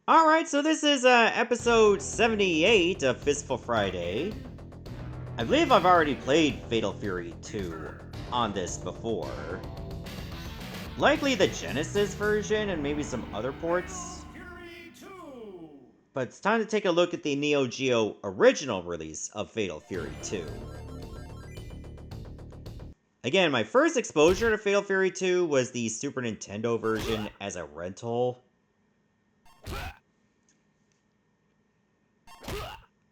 Alright, so this is episode 78 of Fistful Friday. I believe I've already played Fatal Fury 2 on this before. Likely the Genesis version and maybe some other ports. But it's time to take a look at the Neo Geo original release of Fatal Fury 2. Again, my first exposure to Fatal Fury 2 was the Super Nintendo version as a rental.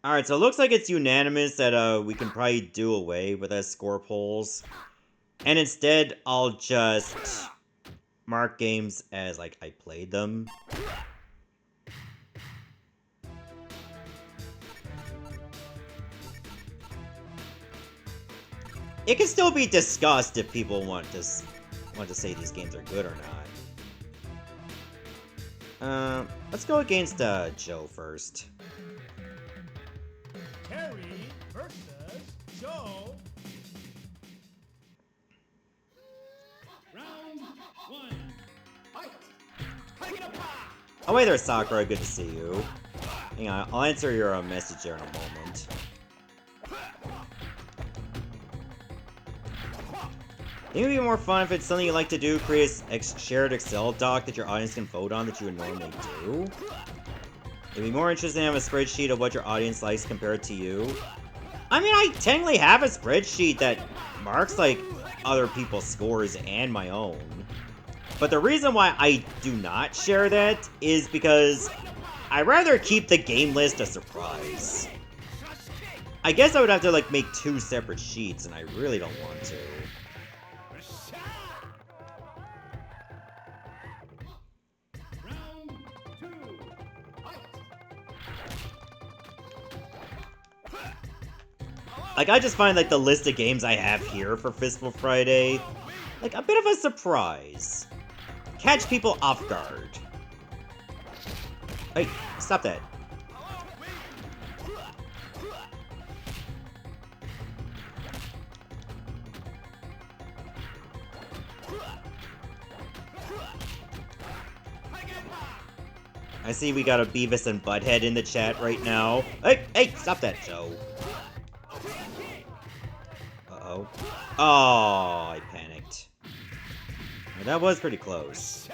Alright, so it looks like it's unanimous that we can probably do away with us score polls. And instead, I'll just mark games as, like, I played them. It can still be discussed if people want to say these games are good or not. Let's go against Joe first. Terry versus Joe. Round one. Fight. Oh, hey there, Sakura. Good to see you. Hang on, I'll answer your message there in a moment. I think it would be more fun if it's something you like to do, create a shared Excel doc that your audience can vote on that you would normally do. It'd be more interesting to have a spreadsheet of what your audience likes compared to you. I mean, I technically have a spreadsheet that marks, like, other people's scores and my own. But the reason why I do not share that is because I'd rather keep the game list a surprise. I guess I would have to, like, make two separate sheets, and I really don't want to. Like, I just find, like, the list of games I have here for Fistful Friday, like, a bit of a surprise. Catch people off guard. Hey, stop that. I see we got a Beavis and Butthead in the chat right now. Hey, stop that, Joe. Uh-oh. Oh, I panicked. Well, that was pretty close.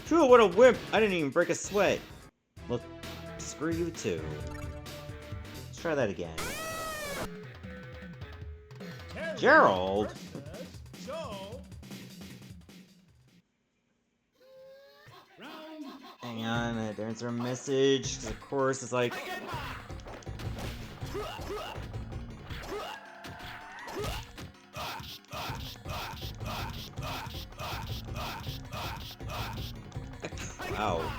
Phew, what a wimp! I didn't even break a sweat. Well, screw you too. Let's try that again. Gerald? Hang on, I had to answer a message, because of course it's like... Wow.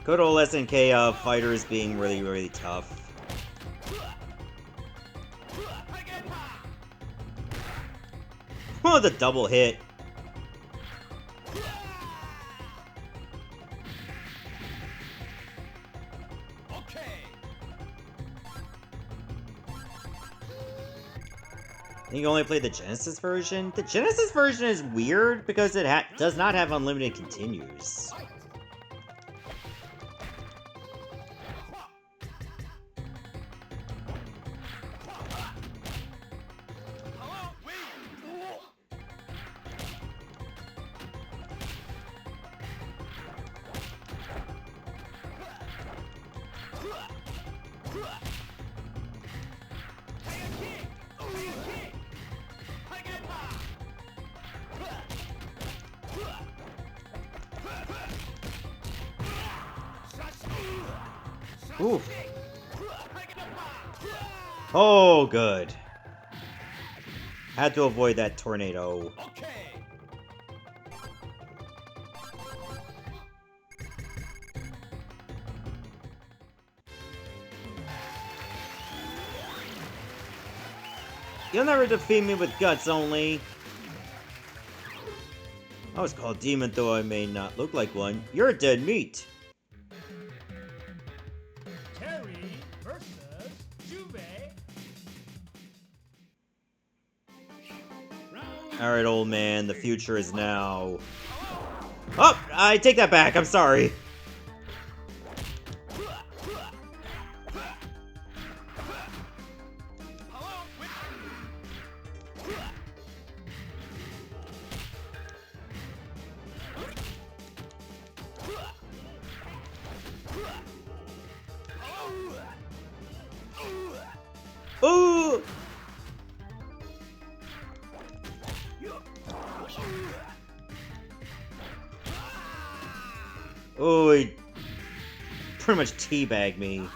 Good old SNK fighters being really, really tough. Oh, the double hit. You only played the Genesis version? The Genesis version is weird because it does not have unlimited continues. Oof. Oh, good. Had to avoid that tornado. You'll never defeat me with guts only. I was called demon, though I may not look like one. You're dead meat. Alright, old man, the future is now. Oh! I take that back, I'm sorry. Ooh! Oh, he pretty much teabagged me.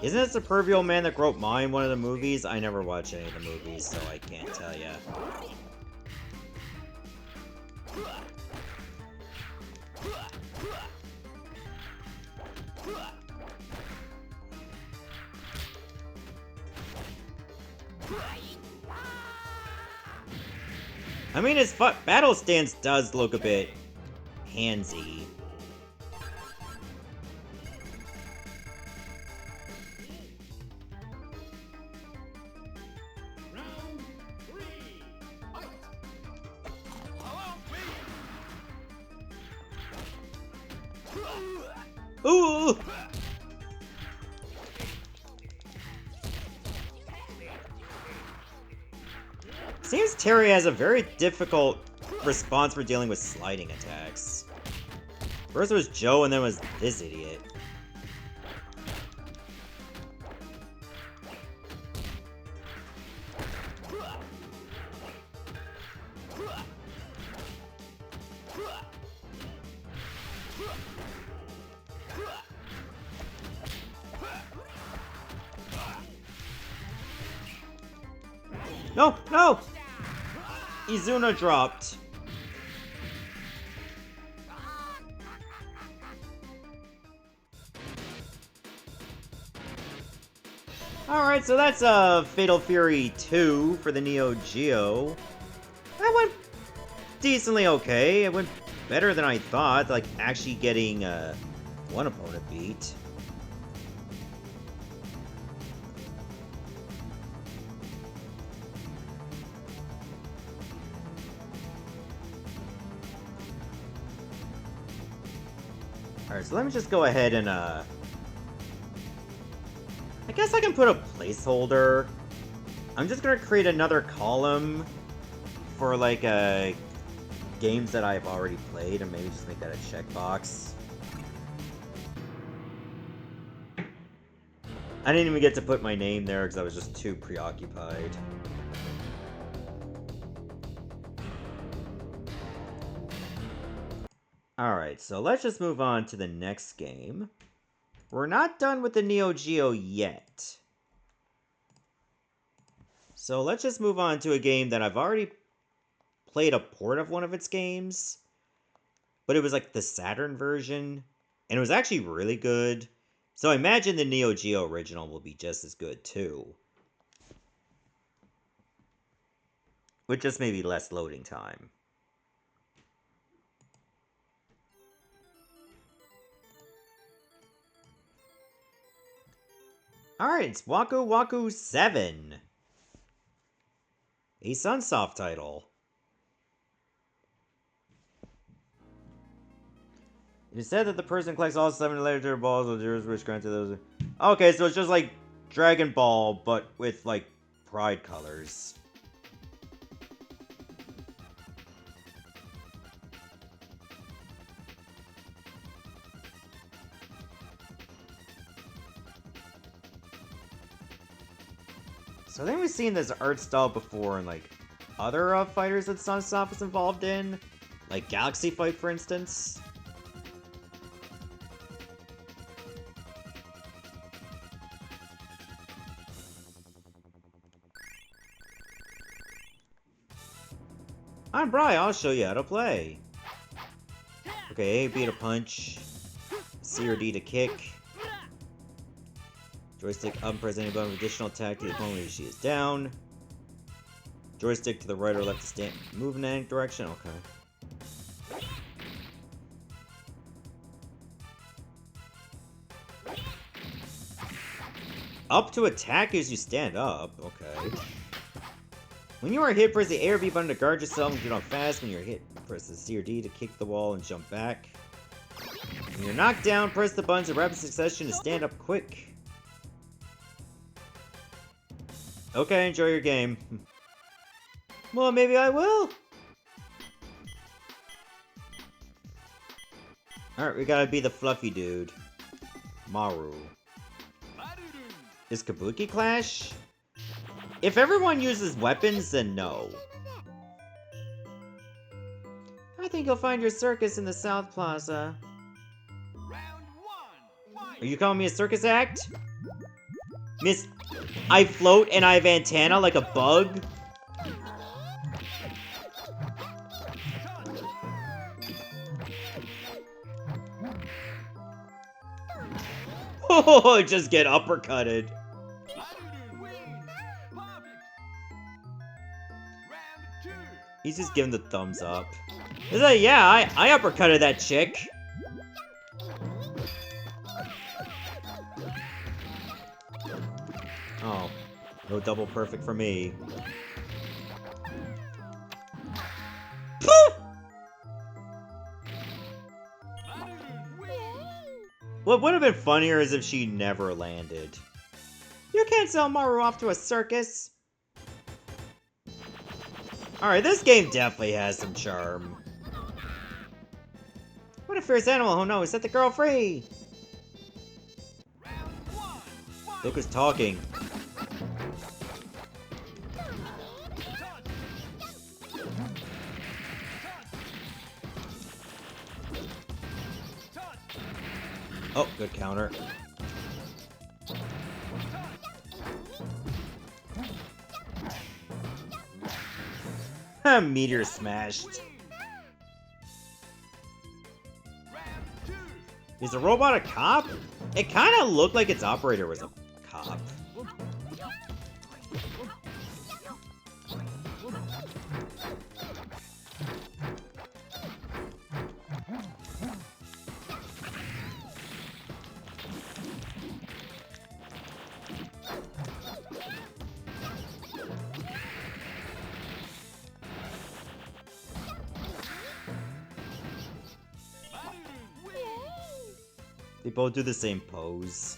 Isn't it the pervy old man that wrote Mine, one of the movies? I never watched any of the movies, so I can't tell ya. I mean, his battle stance does look a bit handsy. Round 3. Fight. Ooh! Seems Terry has a very difficult response for dealing with sliding attacks. First it was Joe, and then it was this idiot. No! No! Izuna dropped. Alright, so that's Fatal Fury 2 for the Neo Geo. That went decently okay. It went better than I thought, like actually getting one opponent beat. Alright, so let me just go ahead and, I guess I can put a placeholder. I'm just gonna create another column for, like, games that I've already played, and maybe just make that a checkbox. I didn't even get to put my name there because I was just too preoccupied. Alright, so let's just move on to the next game. We're not done with the Neo Geo yet. So let's just move on to a game that I've already played a port of one of its games. But it was like the Saturn version. And it was actually really good. So I imagine the Neo Geo original will be just as good too. With just maybe less loading time. Alright, it's Waku Waku 7. A Sunsoft title. It is said that the person collects all 7 legendary balls with yours, which granted those. Okay, so it's just like Dragon Ball, but with like Pride colors. So I think we've seen this art style before in like other fighters that Sunsoft is involved in, like Galaxy Fight, for instance. I'm Bri, I'll show you how to play. Okay, A, B to punch, C or D to kick. Joystick up, press any button with additional attack to the opponent when she is down. Joystick to the right or left to stand, move in any direction. Okay. Up to attack as you stand up. Okay. When you are hit, press the A or B button to guard yourself and get on fast. When you're hit, press the C or D to kick the wall and jump back. When you're knocked down, press the buttons in rapid succession to stand up quick. Okay, enjoy your game. Well, maybe I will. Alright, we gotta be the fluffy dude. Maru. Is Kabuki Clash? If everyone uses weapons, then no. I think you'll find your circus in the South Plaza. Are you calling me a circus act? Miss, I float and I have antenna like a bug? Oh, just get uppercutted. He's just giving the thumbs up. He's like, yeah, I uppercutted that chick. Oh, no double perfect for me. What would have been funnier is if she never landed. You can't sell Maru off to a circus. Alright, this game definitely has some charm. What a fierce animal! Oh no, set the girl free! Look who's talking. Oh, good counter. Meteor smashed. Is the robot a cop? It kind of looked like its operator was a cop. They both do the same pose.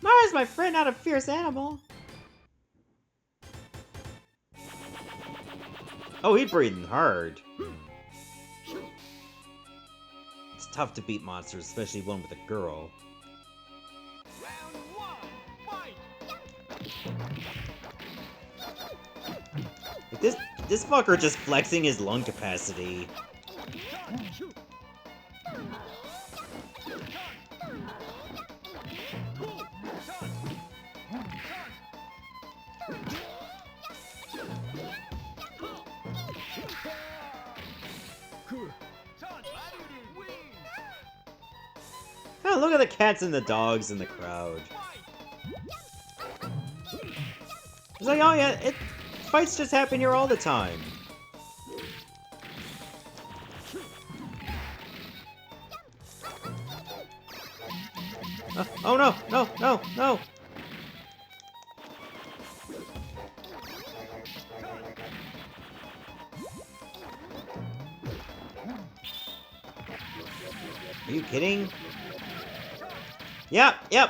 Mara's my friend, not a fierce animal. Oh, he's breathing hard. It's tough to beat monsters, especially one with a girl. Like this fucker just flexing his lung capacity. Oh, look at the cats and the dogs in the crowd. It's like, oh yeah, fights just happen here all the time. Oh no, no, no, no! Are you kidding? Yep, yep.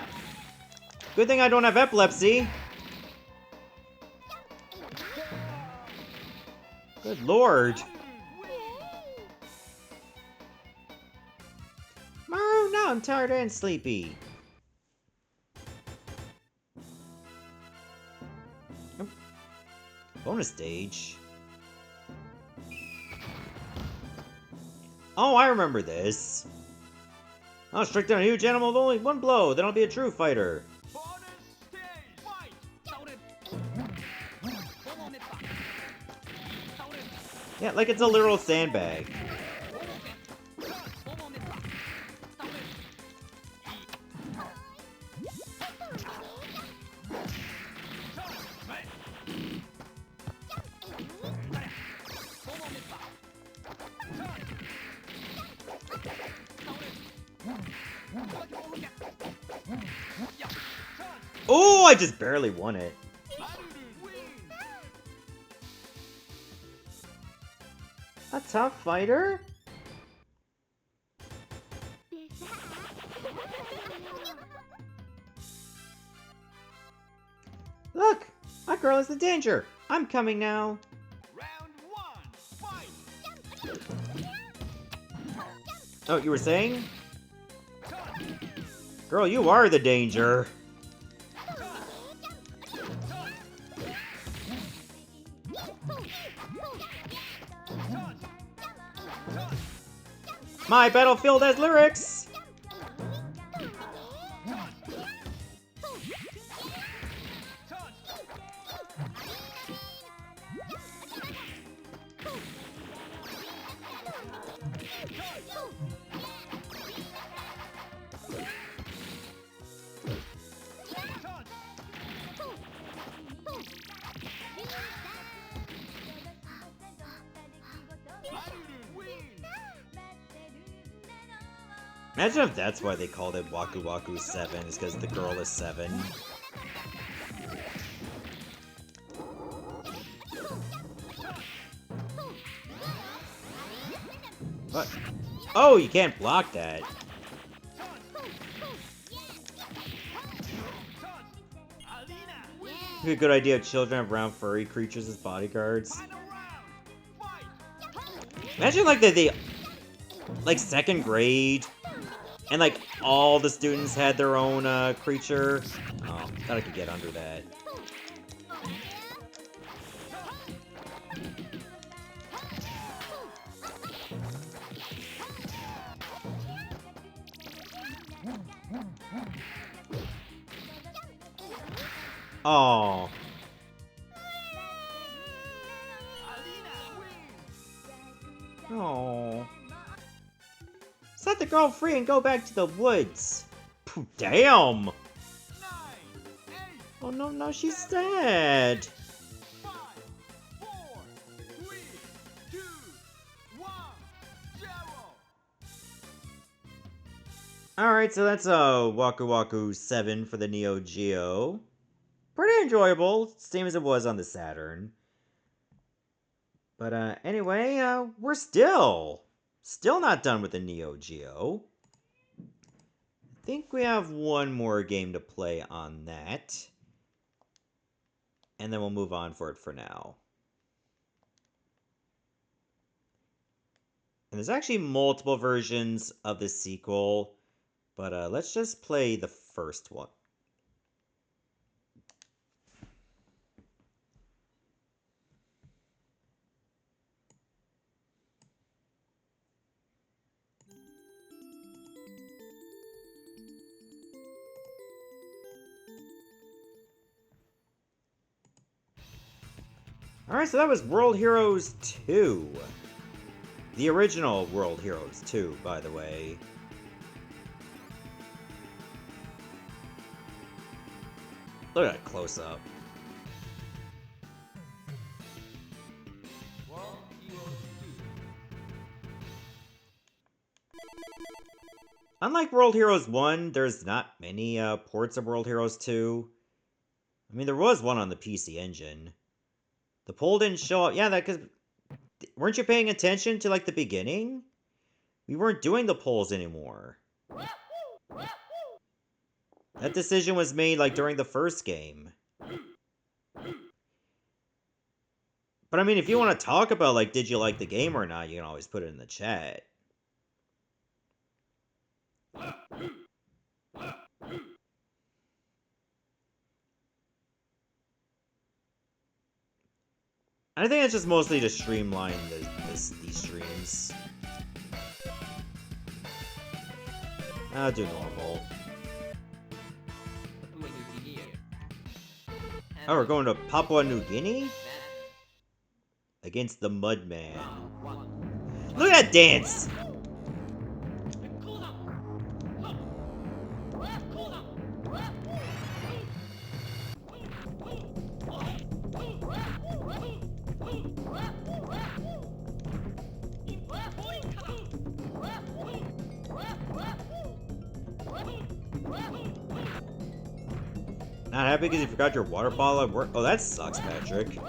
Good thing I don't have epilepsy. Good lord. Maru, now I'm tired and sleepy. Oh. Bonus stage. Oh, I remember this. I'll strike down a huge animal with only one blow, then I'll be a true fighter. Yeah, like it's a literal sandbag. Oh, I just barely won it. A tough fighter? Look! A girl is in danger! I'm coming now! Round one, fight! Oh, you were saying? Girl, you are the danger! My battlefield has lyrics! Imagine if that's why they called it Waku Waku 7, is because the girl is 7. What? Oh, you can't block that. It'd be a good idea if children have round furry creatures as bodyguards. Imagine like they like 2nd grade, and like all the students had their own creature. Oh, thought I could get under that. Oh. Oh. Set the girl free and go back to the woods. Pooh, damn. 9, 8, Oh no, no, she's dead. 5, 4, 3, 2, 1, 0. Alright, so that's Waku Waku 7 for the Neo Geo. Pretty enjoyable, same as it was on the Saturn. But anyway, we're still not done with the Neo Geo. I think we have one more game to play on that. And then we'll move on for it for now. And there's actually multiple versions of the sequel, but let's just play the first one. Alright, so that was World Heroes 2. The original World Heroes 2, by the way. Look at that close-up. World Heroes 2. Unlike World Heroes 1, there's not many ports of World Heroes 2. I mean, there was one on the PC Engine. The poll didn't show up. Yeah, that because weren't you paying attention to like the beginning? We weren't doing the polls anymore. That decision was made like during the first game. But I mean, if you want to talk about like did you like the game or not, you can always put it in the chat. I think it's just mostly to streamline these streams. I'll do normal. Oh, we're going to Papua New Guinea? Against the Mudman. Look at that dance! Not happy because you forgot your water bottle at work? Oh, that sucks, Patrick.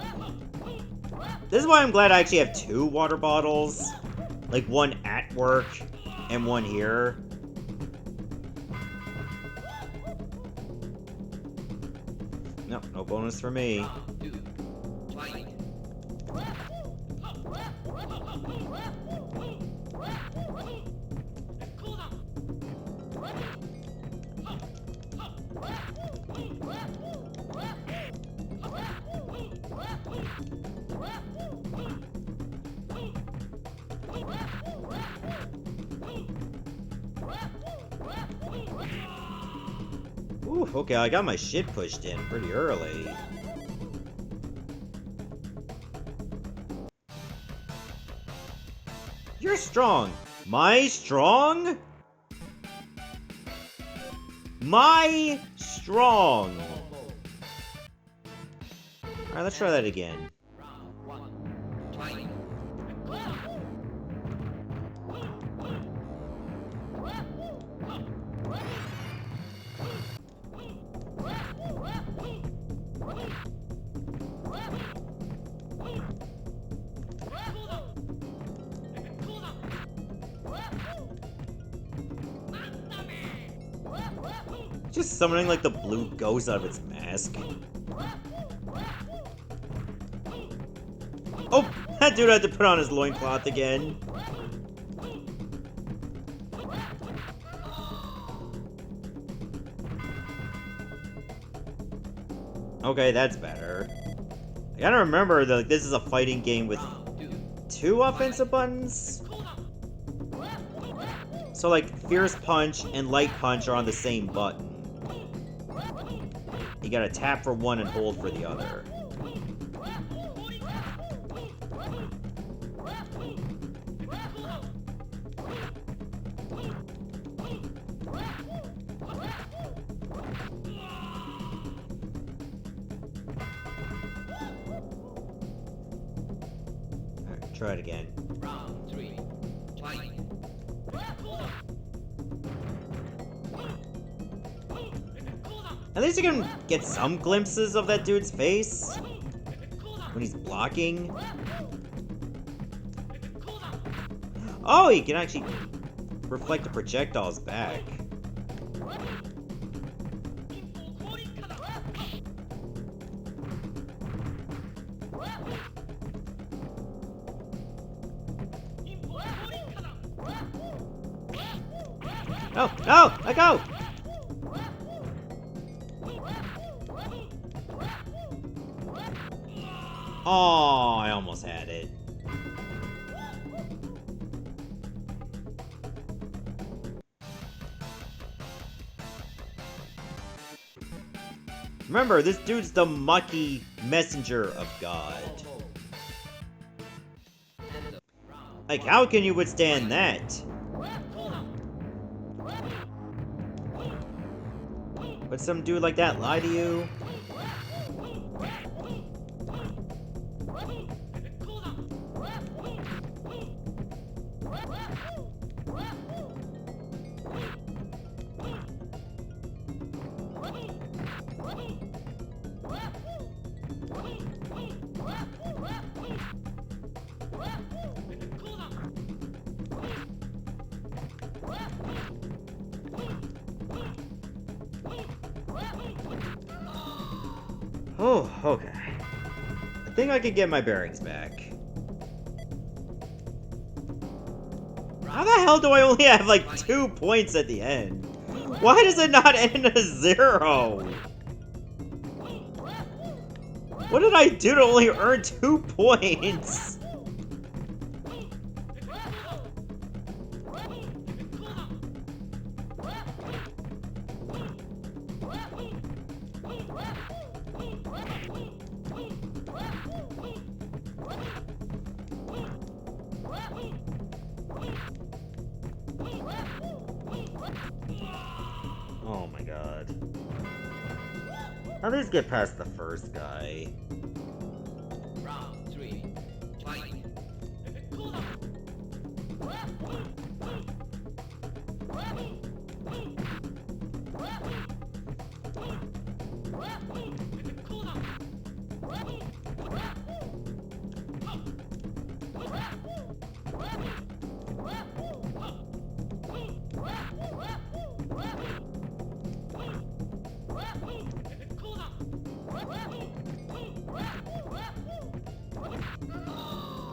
This is why I'm glad I actually have 2 water bottles. Like, one at work and one here. No, no bonus for me. Ooh, okay, I got my shit pushed in pretty early. You're strong. My strong? My strong. Alright, let's try that again. Just summoning like the blue ghost out of its mask. Oh, that dude had to put on his loincloth again. Okay, that's better. I gotta remember that like, this is a fighting game with 2 offensive buttons. So like, Fierce Punch and Light Punch are on the same button. You gotta tap for one and hold for the other. Alright, try it again. Round 3. Fight. At least you can get some glimpses of that dude's face when he's blocking. Oh, he can actually reflect the projectiles back. No, no, let go! Oh, I almost had it. Remember, this dude's the mucky messenger of God. Like, how can you withstand that? Would some dude like that lie to you? Oh, okay. I think I can get my bearings back. How the hell do I only have like 2 points at the end? Why does it not end a 0? What did I do to only earn 2 points? Oh my god. At least get past the first guy. Round 3. Fight.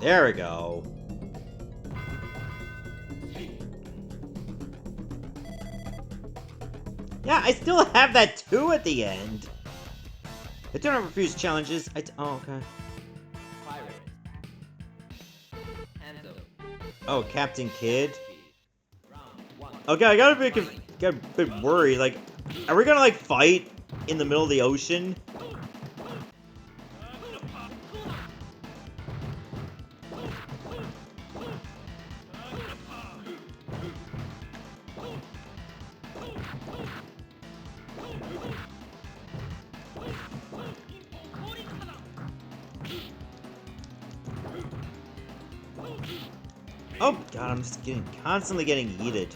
There we go. Yeah, I still have that 2 at the end. I don't refuse challenges. Oh, okay. Pirate. Handle. Oh, Captain Kidd. Round 1. Okay, I got a bit worried. Like, are we gonna like fight in the middle of the ocean? Oh god, I'm just constantly getting yeeted.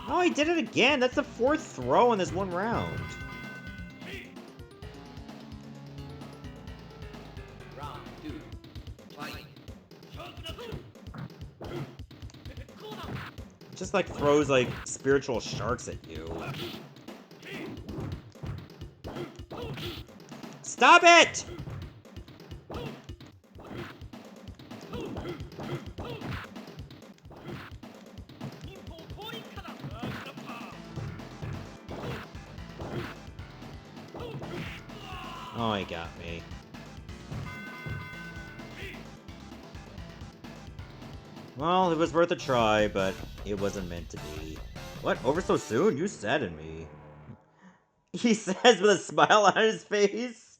Oh, he did it again. That's the 4th throw in this one round. Round 2. Fight. Just like throws like spiritual sharks at you. Stop it! Oh, he got me. Well, it was worth a try, but it wasn't meant to be. What? Over so soon? You saddened me. He says with a smile on his face.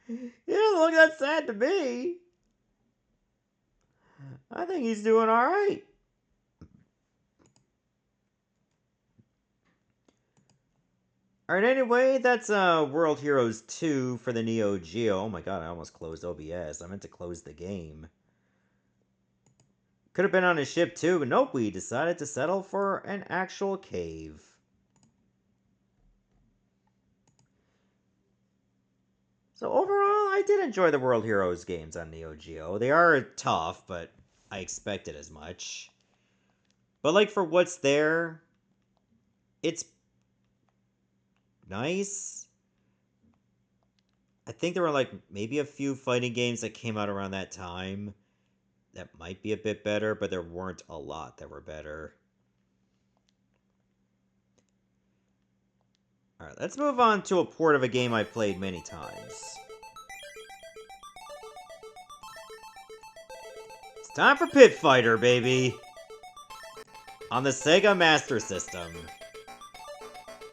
He doesn't look that sad to me. I think he's doing alright. Alright, anyway, that's World Heroes 2 for the Neo Geo. Oh my god, I almost closed OBS. I meant to close the game. Could have been on a ship too, but nope, we decided to settle for an actual cave. So overall, I did enjoy the World Heroes games on Neo Geo. They are tough, but I expected as much. But like for what's there, it's nice. I think there were like maybe a few fighting games that came out around that time that might be a bit better, but there weren't a lot that were better. Alright, let's move on to a port of a game I played many times. It's time for Pit Fighter, baby! On the Sega Master System.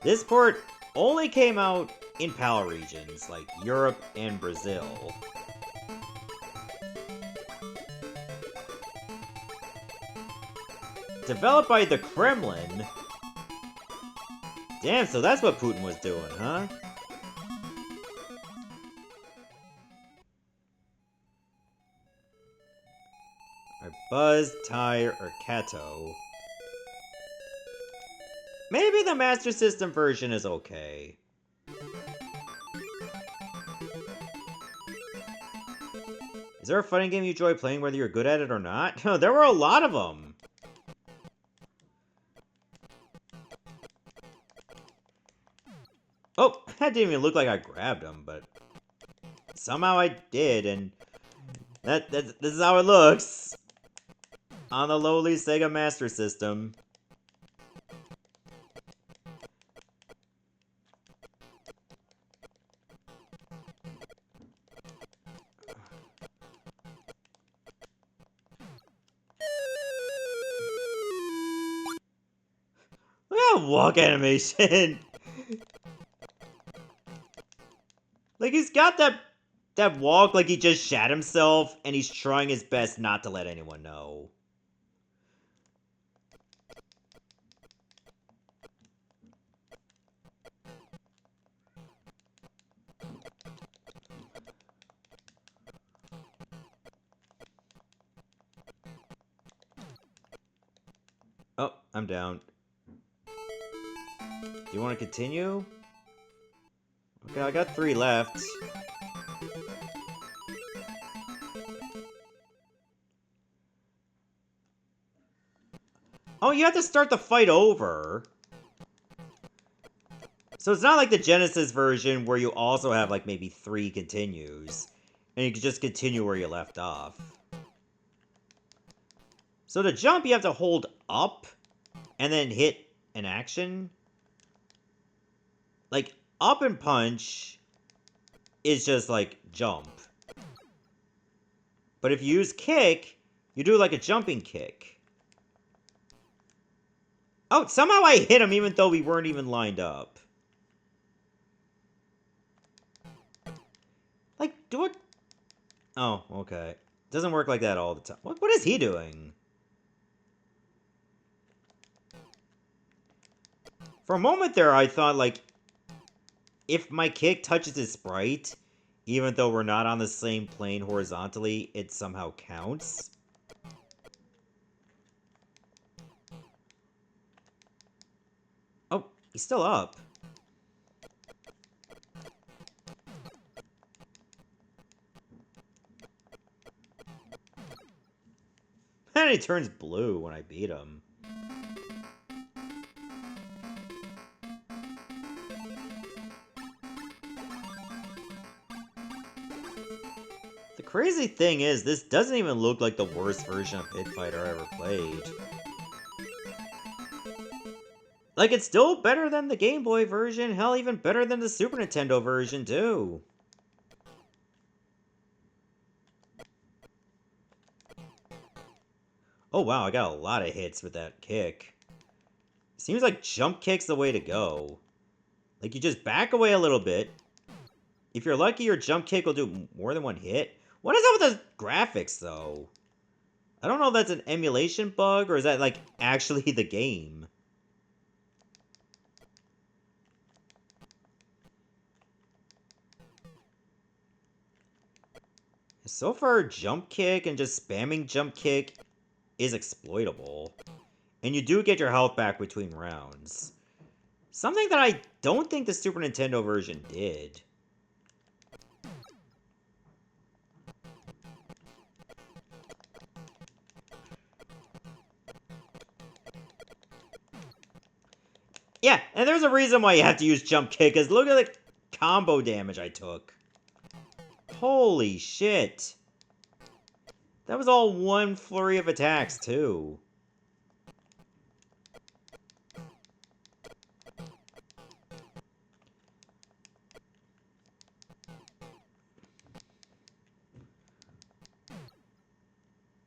This port only came out in PAL regions, like Europe and Brazil. Developed by the Kremlin. Damn, so that's what Putin was doing, huh? Or Buzz, Tyre, or Kato. Maybe the Master System version is okay. Is there a fighting game you enjoy playing whether you're good at it or not? No, there were a lot of them. Oh, that didn't even look like I grabbed him, but somehow I did, and this is how it looks on the lowly Sega Master System. Look at that walk animation. Like, he's got that walk like he just shat himself, and he's trying his best not to let anyone know. Oh, I'm down. Do you want to continue? Okay, I got 3 left. Oh, you have to start the fight over. So it's not like the Genesis version where you also have like maybe 3 continues. And you can just continue where you left off. So to jump, you have to hold up and then hit an action. Like, up and punch is just like jump. But if you use kick, you do like a jumping kick. Oh, somehow I hit him even though we weren't even lined up. Like, do it. Oh, okay. Doesn't work like that all the time. What is he doing? For a moment there, I thought, like, if my kick touches his sprite, even though we're not on the same plane horizontally, it somehow counts. Oh, he's still up. And he turns blue when I beat him. The crazy thing is, this doesn't even look like the worst version of Pit Fighter I ever played. Like, it's still better than the Game Boy version, hell, even better than the Super Nintendo version, too. Oh wow, I got a lot of hits with that kick. Seems like jump kick's the way to go. Like, you just back away a little bit. If you're lucky, your jump kick will do more than one hit. What is up with the graphics, though? I don't know if that's an emulation bug, or is that, like, actually the game? So far, jump kick and just spamming jump kick is exploitable. And you do get your health back between rounds. Something that I don't think the Super Nintendo version did. Yeah, and there's a reason why you have to use jump kick, because look at the combo damage I took. Holy shit. That was all one flurry of attacks, too.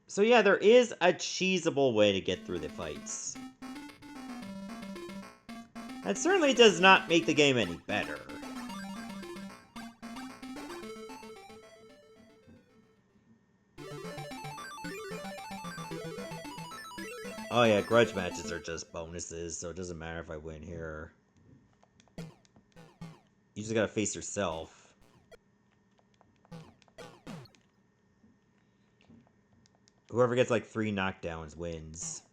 So yeah, there is a cheesable way to get through the fights. That certainly does not make the game any better. Oh yeah, grudge matches are just bonuses, so it doesn't matter if I win here. You just gotta face yourself. Whoever gets like 3 knockdowns wins.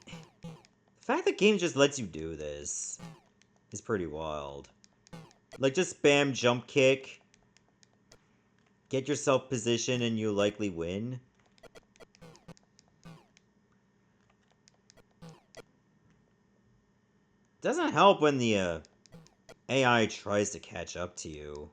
The fact that game just lets you do this is pretty wild. Like, just spam jump kick, get yourself positioned, and you likely win. Doesn't help when the AI tries to catch up to you.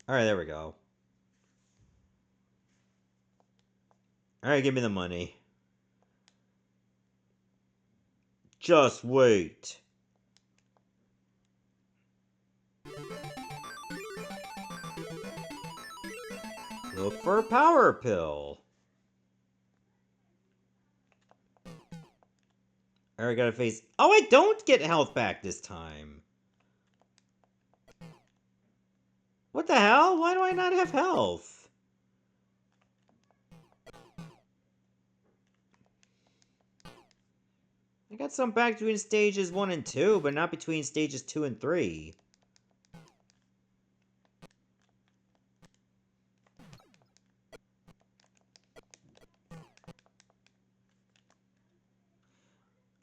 Alright, there we go. Alright, give me the money. Just wait. Look for a power pill. Alright, gotta face... Oh, I don't get health back this time. What the hell? Why do I not have health? got some back between stages 1 and 2, but not between stages 2 and 3.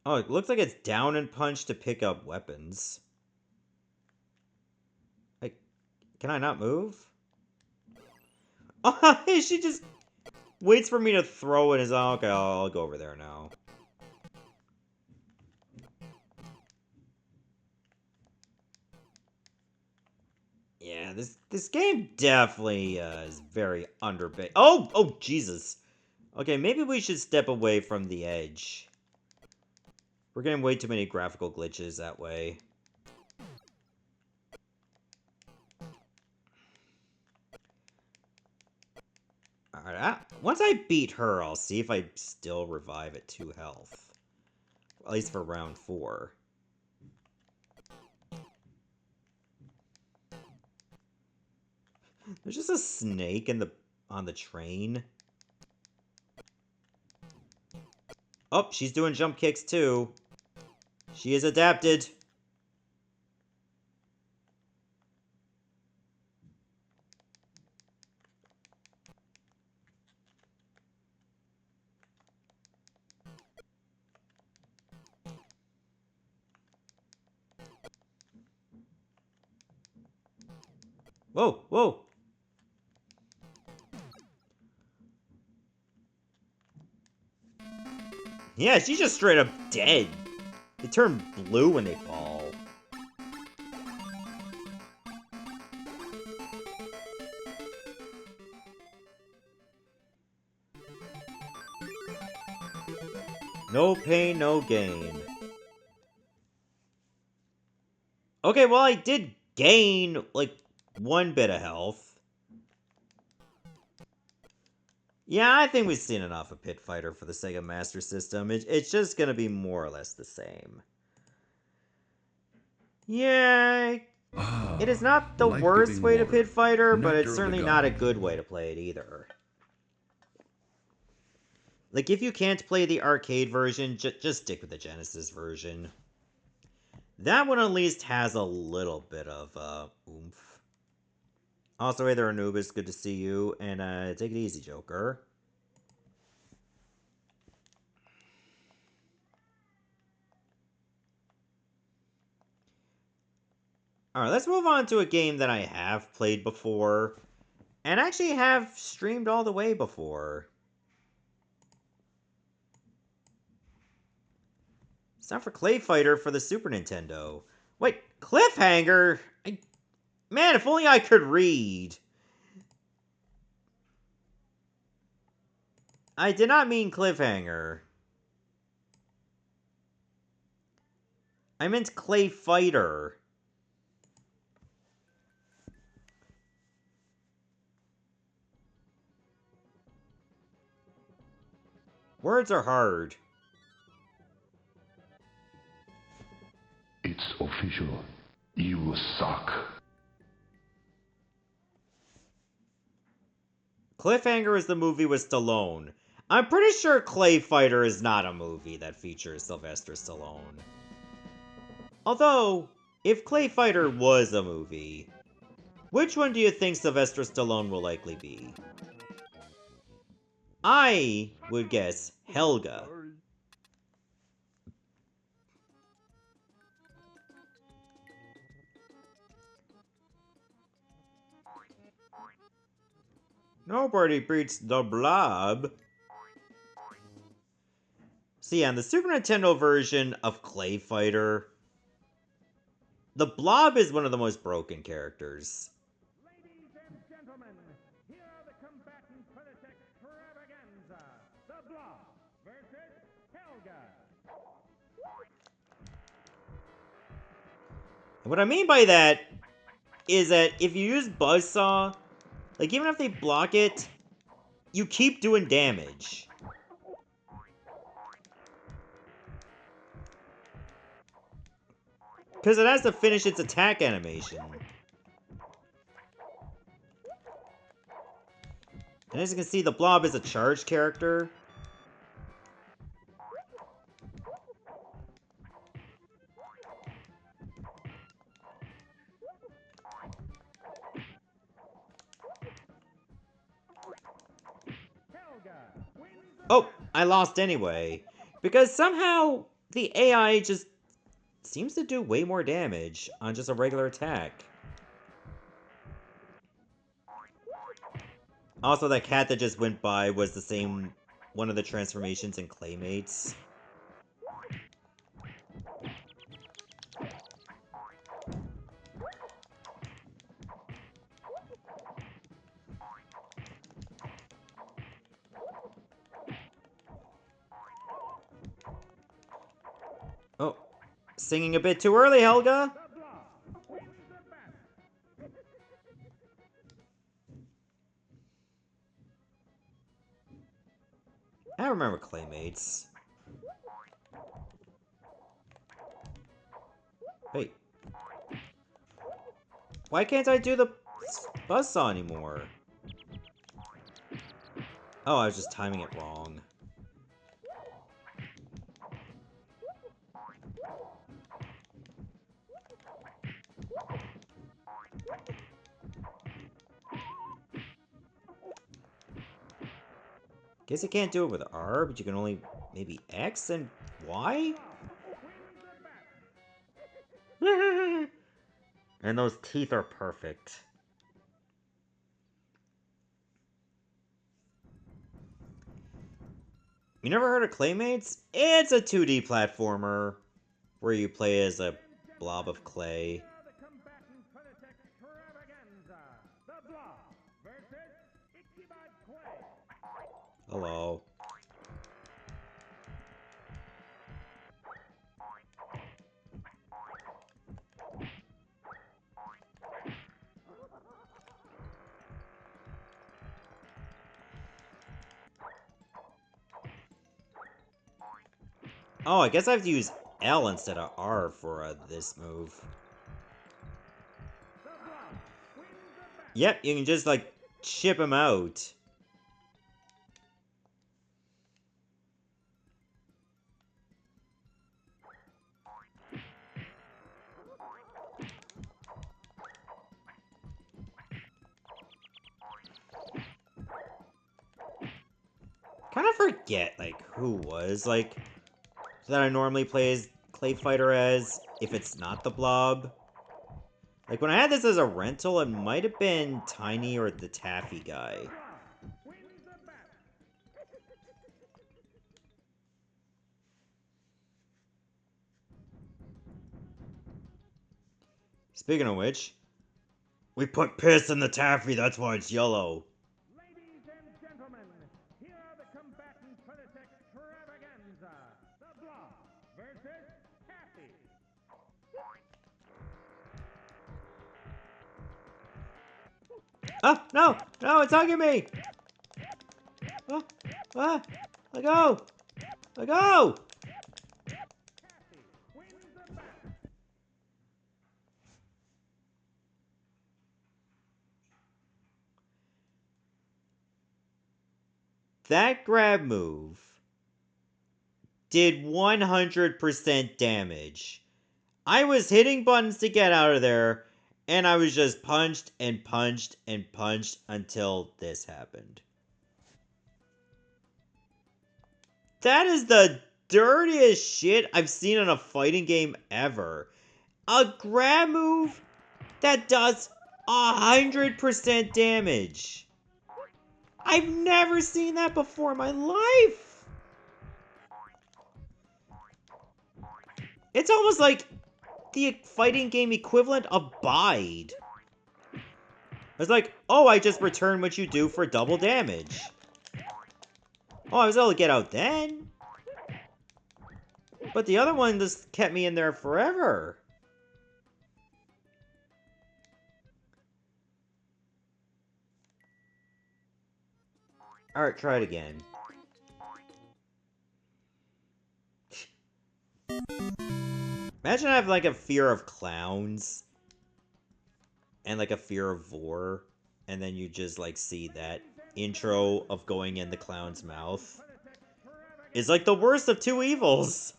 Oh, it looks like it's down and punch to pick up weapons. Like, can I not move? Oh, she just waits for me to throw it. Okay, I'll go over there now. Yeah, this game definitely is very underbaked. Oh, Jesus. Okay, maybe we should step away from the edge. We're getting way too many graphical glitches that way. Alright, once I beat her, I'll see if I still revive at 2 health. At least for round 4. There's just a snake on the train. Oh, she's doing jump kicks too. She is adapted. Whoa, whoa. Yeah, she's just straight up dead. They turn blue when they fall. No pain, no gain. Okay, well, I did gain, like, 1 bit of health. Yeah, I think we've seen enough of Pit Fighter for the Sega Master System. It's just gonna be more or less the same. Yeah, it is not the worst way to Pit Fighter, but it's certainly not a good way to play it either. Like, if you can't play the arcade version, just stick with the Genesis version. That one at least has a little bit of, oomph. Also, hey there, Anubis, good to see you, and, take it easy, Joker. Alright, let's move on to a game that I have played before, and actually have streamed all the way before. It's time for ClayFighter for the Super Nintendo. Wait, cliffhanger? Man, if only I could read. I did not mean cliffhanger. I meant ClayFighter. Words are hard. It's official. You suck. Cliffhanger is the movie with Stallone. I'm pretty sure ClayFighter is not a movie that features Sylvester Stallone. Although, if ClayFighter was a movie, which one do you think Sylvester Stallone will likely be? I would guess Helga. Nobody beats the Blob. See, on the Super Nintendo version of ClayFighter, the Blob is one of the most broken characters. Ladies and gentlemen, here are the combatant for this extravaganza. The Blob versus Helga. And what I mean by that is that if you use Buzzsaw, like even if they block it, you keep doing damage. Because it has to finish its attack animation. And as you can see, the Blob is a charged character. Oh, I lost anyway. Because somehow the AI just seems to do way more damage on just a regular attack. Also, that cat that just went by was the same one of the transformations in Claymates. Oh, singing a bit too early, Helga. I remember Claymates. Wait. Why can't I do the buzzsaw anymore? Oh, I was just timing it wrong. Guess you can't do it with R, but you can only maybe X and Y? And those teeth are perfect. You never heard of Claymates? It's a 2D platformer where you play as a blob of clay. Hello. Oh, I guess I have to use L instead of R for this move. Yep, you can just, like, chip him out. Kind of forget, like, who was, like, that I normally play as ClayFighter as, if it's not the Blob. Like, when I had this as a rental, it might have been Tiny or the Taffy guy. Speaking of which, we put piss in the Taffy, that's why it's yellow. Ladies and gentlemen, here are the combatant for this extravaganza. The Blob versus Taffy. Oh, no! No, it's hugging me! Oh, ah! Let go! Let go! Taffy wins the match. That grab move did 100% damage. I was hitting buttons to get out of there, and I was just punched and punched and punched until this happened. That is the dirtiest shit I've seen in a fighting game ever. A grab move that does 100% damage. I've never seen that before in my life. It's almost like the fighting game equivalent of Bide. It's like, oh, I just returned what you do for double damage. Oh, I was able to get out then. But the other one just kept me in there forever. Alright, try it again. Imagine I have like a fear of clowns. And like a fear of vor. And then you just like see that intro of going in the clown's mouth. It's like the worst of two evils.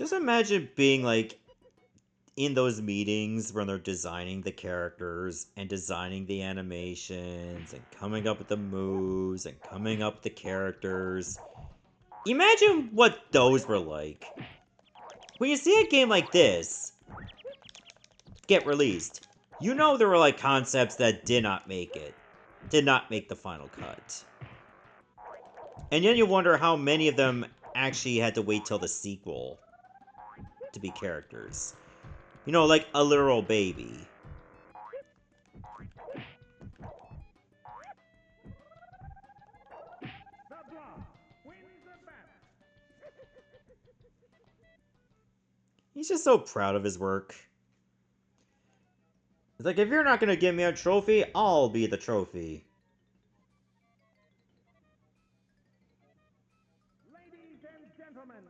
Just imagine being, like, in those meetings when they're designing the characters and designing the animations and coming up with the moves and coming up with the characters. Imagine what those were like. When you see a game like this get released, you know there were, like, concepts that did not make it. Did not make the final cut. And then you wonder how many of them actually had to wait till the sequel to be characters. You know, like a literal baby. The Blob wins the battle. He's just so proud of his work. It's like, if you're not gonna give me a trophy, I'll be the trophy. Ladies and gentlemen,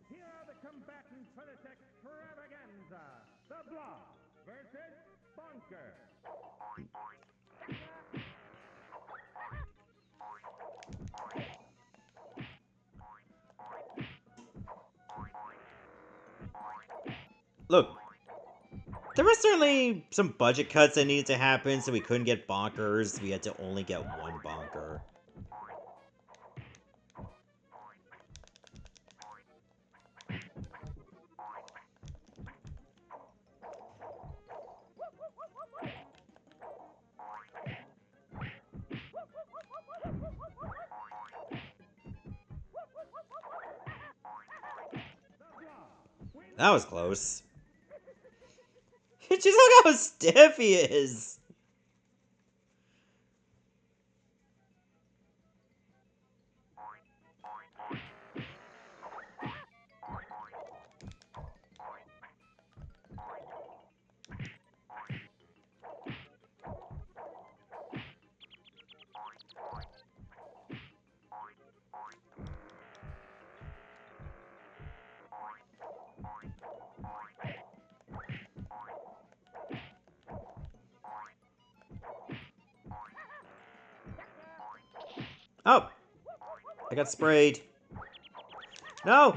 here are the combatants for this extravaganza. The Blob versus Bunker. Look, there were certainly some budget cuts that needed to happen, so we couldn't get bonkers. We had to only get one bonker. That was close. Just look how stiff he is. Oh! I got sprayed. No!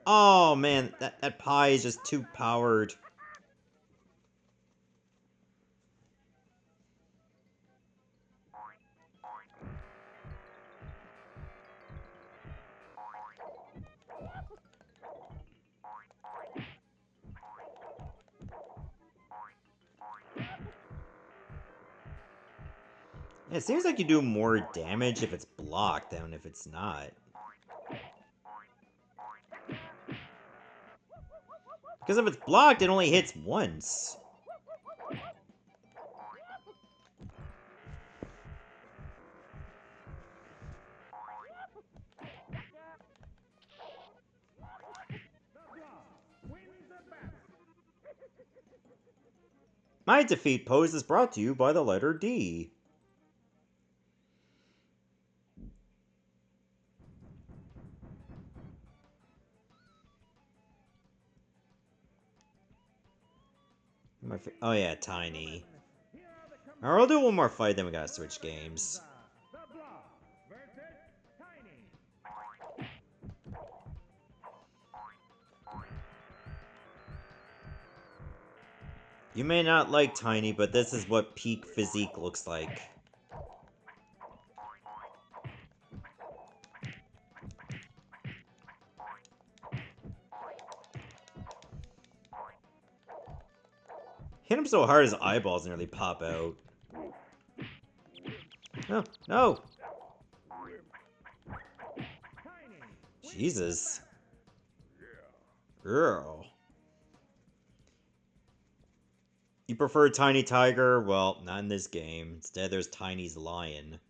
Oh, man. That pie is just too powered. Yeah, it seems like you do more damage if it's blocked than if it's not. Because if it's blocked, it only hits once. My defeat pose is brought to you by the letter D. Oh yeah, Tiny. Alright, we'll do one more fight, then we gotta switch games. The Blob versus Tiny. You may not like Tiny, but this is what peak physique looks like. Hit him so hard his eyeballs nearly pop out. No, no! Jesus. Girl. You prefer Tiny Tiger? Well, not in this game. Instead, there's Tiny's Lion.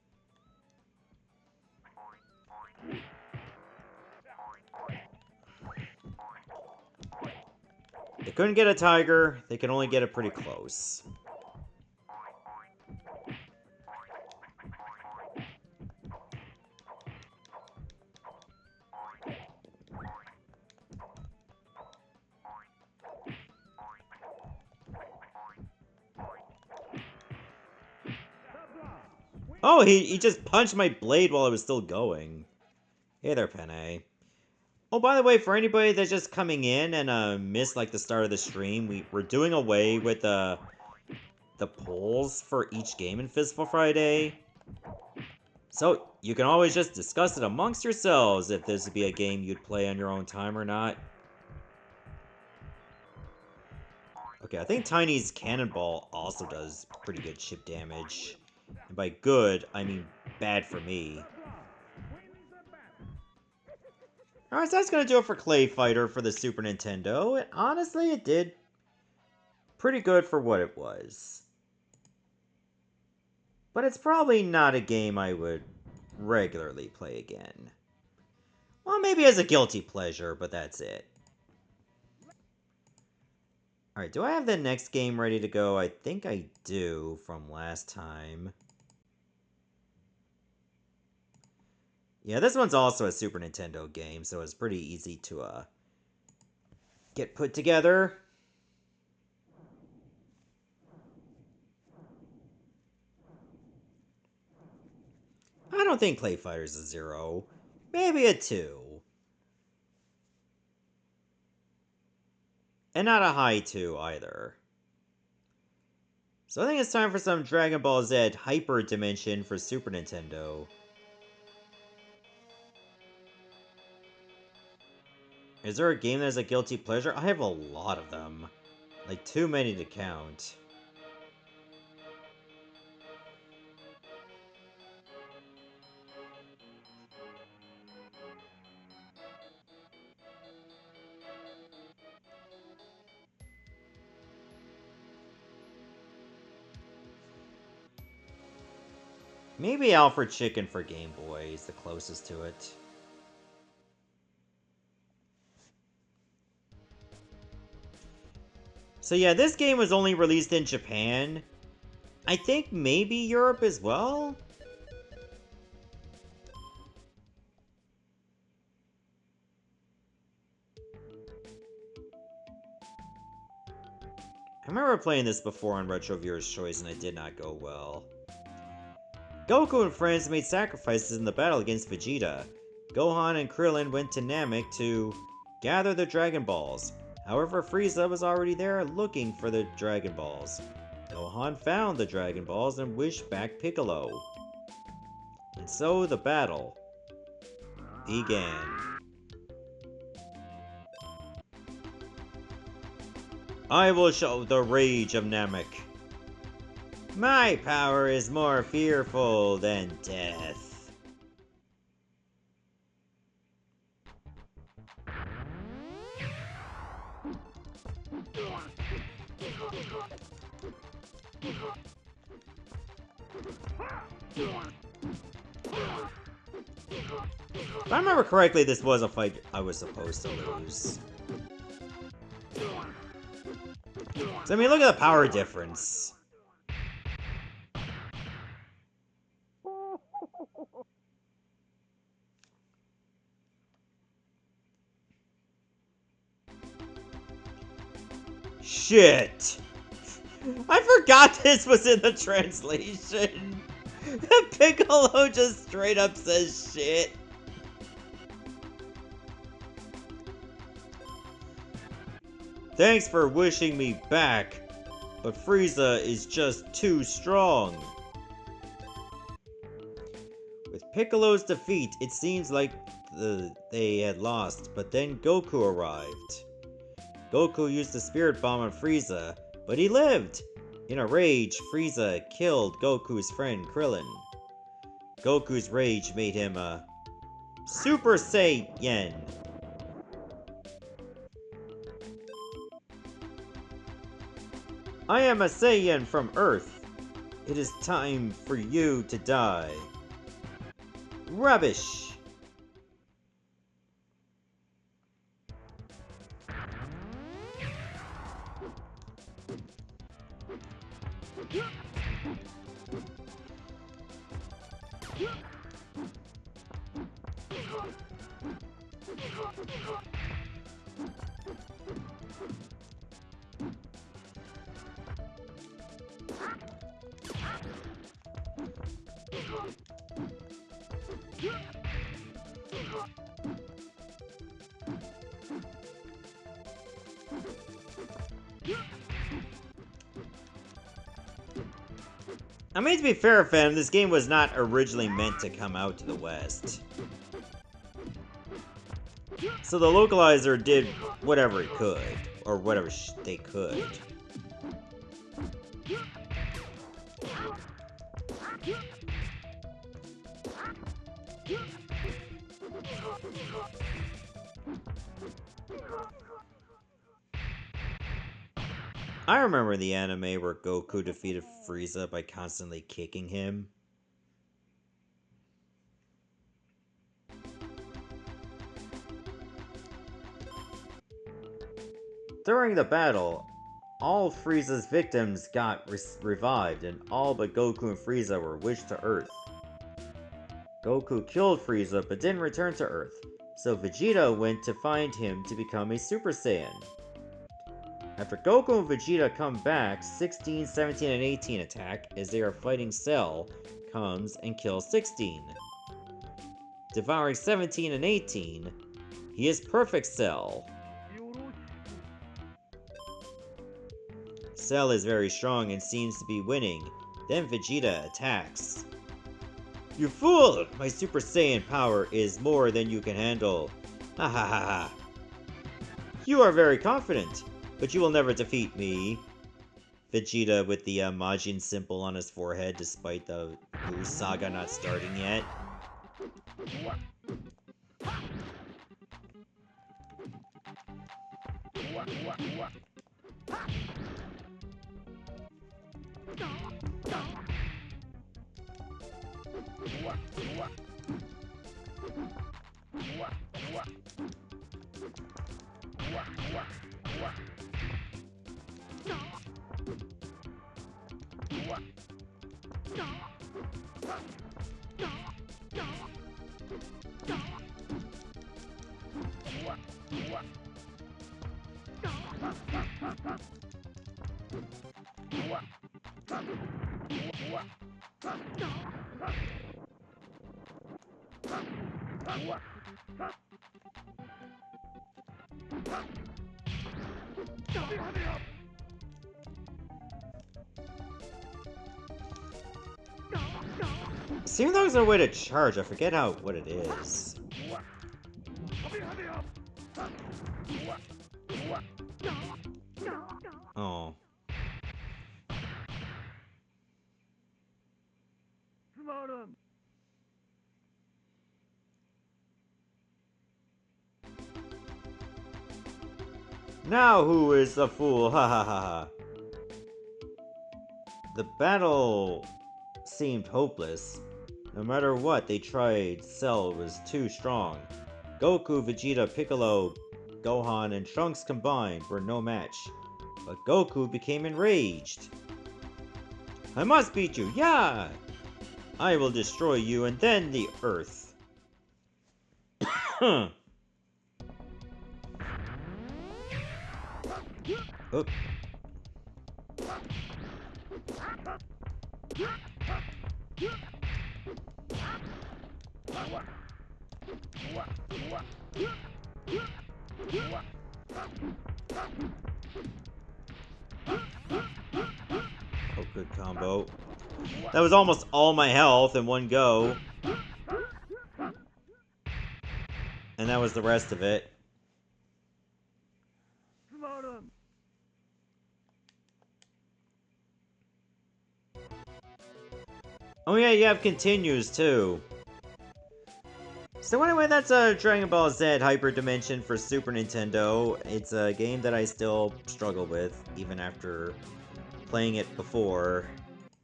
They couldn't get a tiger, they can only get it pretty close. Oh, he just punched my blade while I was still going. Hey there, Penne. Oh, by the way, for anybody that's just coming in and missed like the start of the stream, we're doing away with the polls for each game in Fistful Friday. So you can always just discuss it amongst yourselves if this would be a game you'd play on your own time or not. Okay, I think Tiny's Cannonball also does pretty good chip damage. And by good, I mean bad for me. Alright, so that's gonna do it for ClayFighter for the Super Nintendo. And honestly, it did pretty good for what it was. But it's probably not a game I would regularly play again. Well, maybe as a guilty pleasure, but that's it. Alright, do I have the next game ready to go? I think I do from last time. Yeah, this one's also a Super Nintendo game, so it's pretty easy to get put together. I don't think ClayFighter's a 0. Maybe a 2. And not a high 2 either. So I think it's time for some Dragon Ball Z Hyper Dimension for Super Nintendo. Is there a game that's a guilty pleasure? I have a lot of them. Like, too many to count. Maybe Alfred Chicken for Game Boy is the closest to it. So yeah, this game was only released in Japan. I think maybe Europe as well? I remember playing this before on Retro Viewer's Choice and it did not go well. Goku and friends made sacrifices in the battle against Vegeta. Gohan and Krillin went to Namek to gather the Dragon Balls. However, Frieza was already there looking for the Dragon Balls. Gohan found the Dragon Balls and wished back Piccolo. And so the battle began. I will show the rage of Namek. My power is more fearful than death. If I remember correctly, this was a fight I was supposed to lose. So, I mean, look at the power difference. Shit! I forgot this was in the translation! Piccolo just straight up says shit. Thanks for wishing me back, but Frieza is just too strong. With Piccolo's defeat, it seems like they had lost, but then Goku arrived. Goku used the Spirit Bomb on Frieza, but he lived! In a rage, Frieza killed Goku's friend Krillin. Goku's rage made him a Super Saiyan. I am a Saiyan from Earth. It is time for you to die. Rubbish! I mean, to be fair, fam, this game was not originally meant to come out to the West. So the localizer did whatever it could, or whatever they could. I remember the anime where Goku defeated Frieza by constantly kicking him. During the battle, all Frieza's victims got revived, and all but Goku and Frieza were wished to Earth. Goku killed Frieza but didn't return to Earth, so Vegeta went to find him to become a Super Saiyan. After Goku and Vegeta come back, 16, 17, and 18 attack as they are fighting Cell comes and kills 16. Devouring 17 and 18, he is Perfect Cell. Cell is very strong and seems to be winning. Then Vegeta attacks. You fool! My Super Saiyan power is more than you can handle. Ha ha ha ha. You are very confident, but you will never defeat me. Vegeta with the Majin symbol on his forehead despite the Buu saga not starting yet. Seems like there's a way to charge. I forget what it is. Oh. Now who is the fool? Ha ha ha ha. The battle seemed hopeless. No matter what they tried, Cell was too strong. Goku, Vegeta, Piccolo, Gohan, and Trunks combined were no match. But Goku became enraged. I must beat you, yeah! I will destroy you and then the Earth. Oh. Oh, good combo. That was almost all my health in one go. And that was the rest of it. Oh yeah, you have continues too. So anyway, that's Dragon Ball Z Hyper Dimension for Super Nintendo. It's a game that I still struggle with, even after playing it before,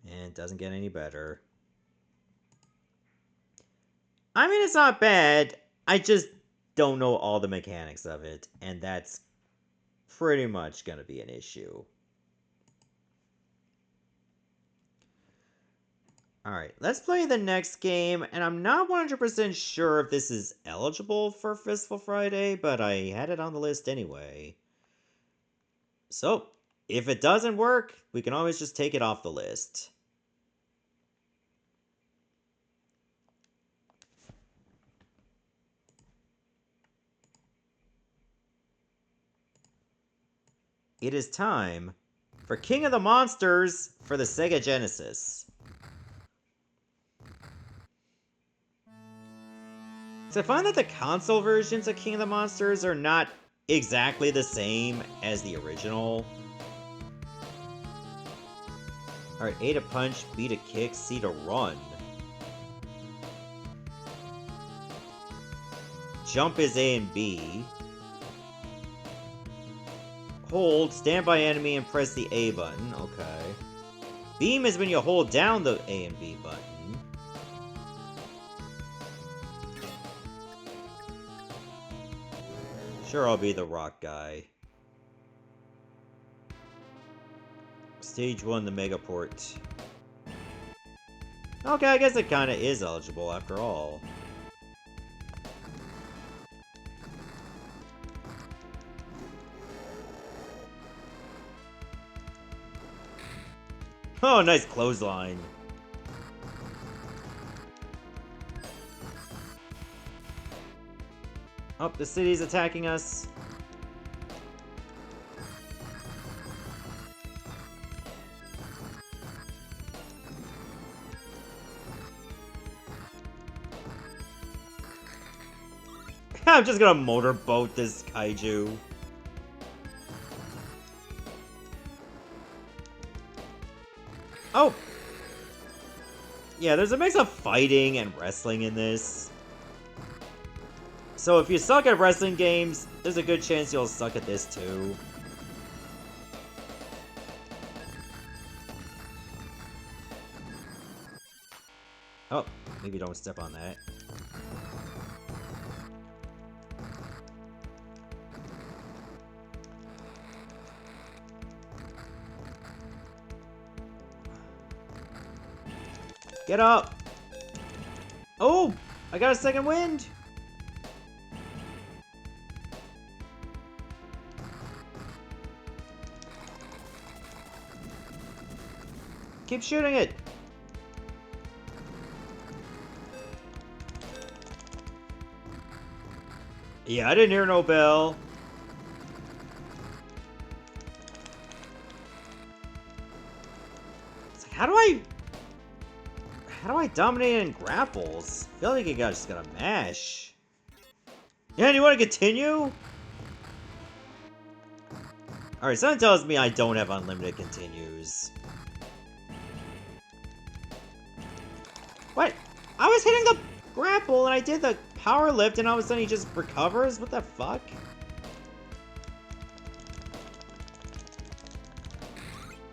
and it doesn't get any better. I mean, it's not bad, I just don't know all the mechanics of it, and that's pretty much gonna be an issue. Alright, let's play the next game, and I'm not 100% sure if this is eligible for Fistful Friday, but I had it on the list anyway. So, if it doesn't work, we can always just take it off the list. it is time for King of the Monsters for the Sega Genesis. So I find that the console versions of King of the Monsters are not exactly the same as the original. Alright, A to punch, B to kick, C to run. Jump is A and B. Hold, stand by enemy, and press the A button. Okay. Beam is when you hold down the A and B button. Sure, I'll be the rock guy. Stage 1, the Megaport. Okay, I guess it kinda is eligible after all. Oh, nice clothesline. Oh, the city's attacking us. I'm just gonna motorboat this kaiju. Oh! Yeah, there's a mix of fighting and wrestling in this. So if you suck at wrestling games, there's a good chance you'll suck at this too. Oh, maybe don't step on that. Get up! Oh! I got a second wind! Keep shooting it! Yeah, I didn't hear no bell. It's like, how do I dominate in grapples? I feel like you guys just gotta mash. Yeah, do you want to continue? Alright, something tells me I don't have unlimited continues. What? I was hitting the grapple and I did the power lift and all of a sudden he just recovers? What the fuck?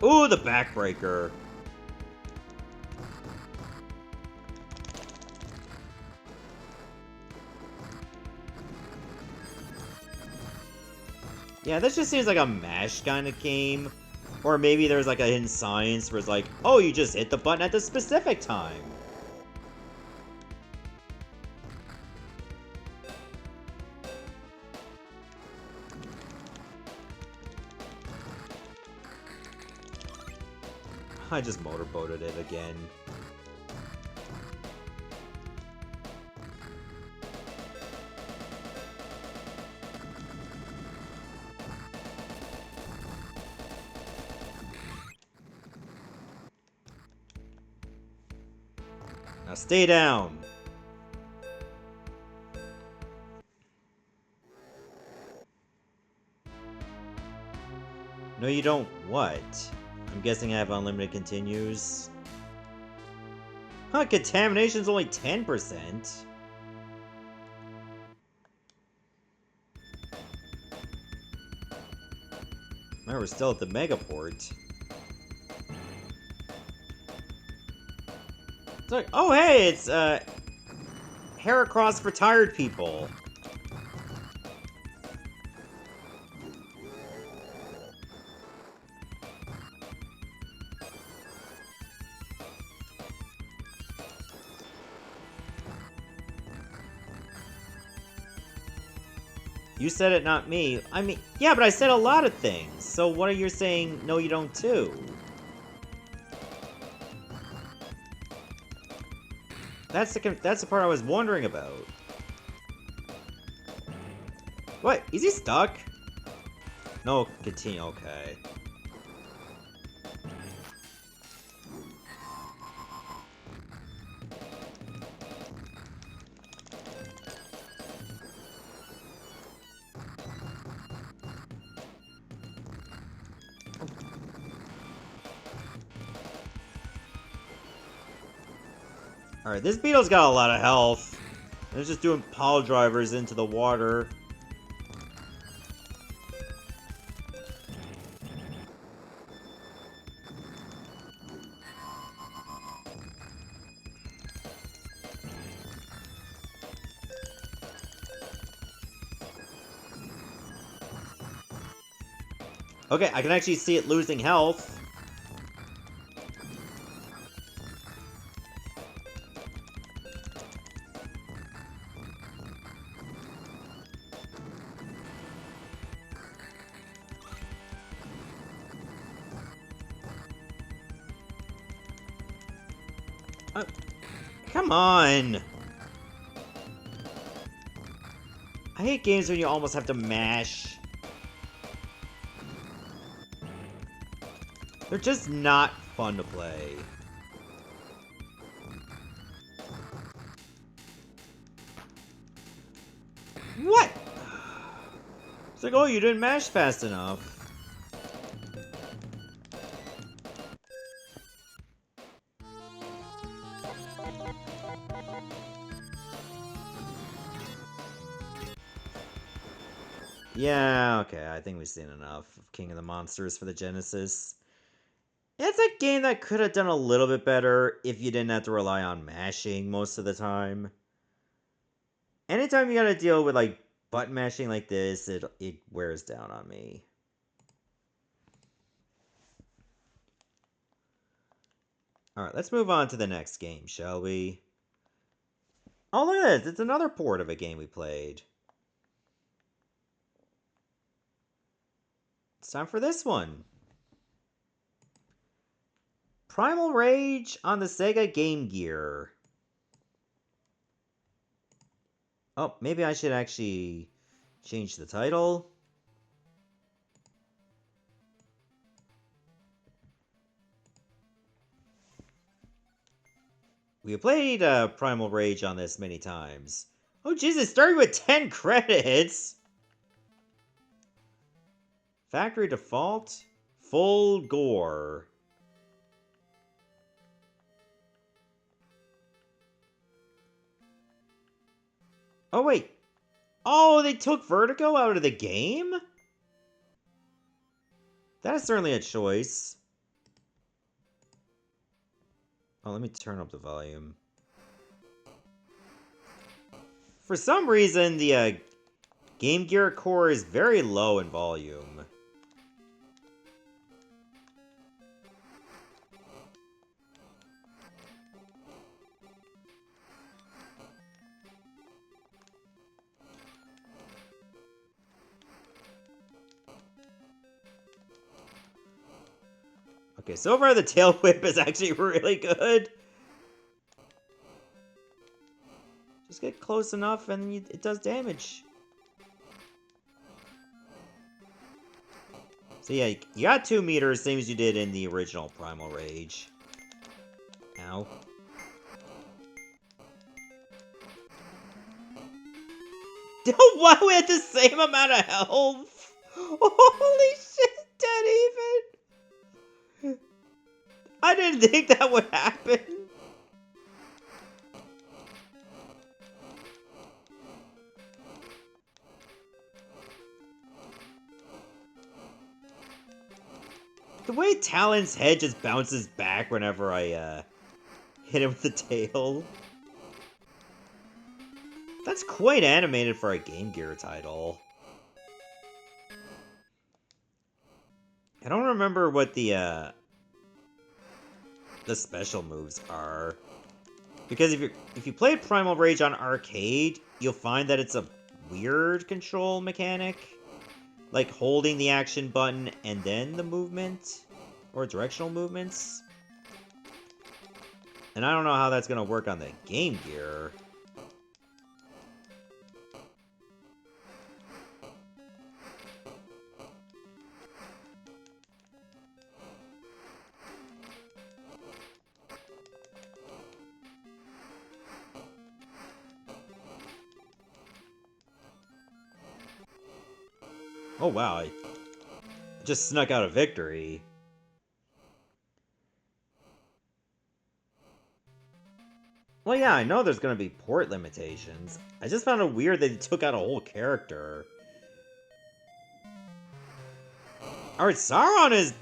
Ooh, the backbreaker. Yeah, this just seems like a MASH kind of game. Or maybe there's like a hidden science where it's like, oh, you just hit the button at the specific time. I just motorboated it again. Now stay down. No, you don't what? I'm guessing I have unlimited continues. Huh, contamination's only 10%. Remember, we're still at the Megaport. It's like, oh hey, it's Heracross for tired people. You said it, not me. I mean, yeah, but I said a lot of things. So what are you saying, no you don't too? That's the part I was wondering about. What? Is he stuck? No, continue. Okay. Alright, this beetle's got a lot of health. It's just doing pile drivers into the water. Okay, I can actually see it losing health. Come on! I hate games when you almost have to mash. They're just not fun to play. What? It's like, oh, you didn't mash fast enough. Yeah, okay, I think we've seen enough of King of the Monsters for the Genesis. It's a game that could have done a little bit better if you didn't have to rely on mashing most of the time. Anytime you gotta deal with, like, button mashing like this, it wears down on me. Alright, let's move on to the next game, shall we? Oh, look at this! It's another port of a game we played. It's time for this one. Primal Rage on the Sega Game Gear. Oh, maybe I should actually change the title. We played Primal Rage on this many times. Oh, Jesus, starting with 10 credits! Factory Default, Full Gore. Oh, wait. Oh, they took Vertigo out of the game? That is certainly a choice. Oh, let me turn up the volume. For some reason, the Game Gear core is very low in volume. Okay, so far the tail whip is actually really good. Just get close enough and it does damage. So yeah, you got 2 meters, same as you did in the original Primal Rage. Ow. Why we had the same amount of health? Holy shit, dead even! I didn't think that would happen. The way Talon's head just bounces back whenever I hit him with the tail. That's quite animated for a Game Gear title. I don't remember what the special moves are. Because if you played Primal Rage on arcade, you'll find that it's a weird control mechanic. Like holding the action button and then the movement. Or directional movements. And I don't know how that's gonna work on the Game Gear. Oh wow, I just snuck out a victory. Well, yeah, I know there's gonna be port limitations. I just found it weird that they took out a whole character. Alright, Sauron is...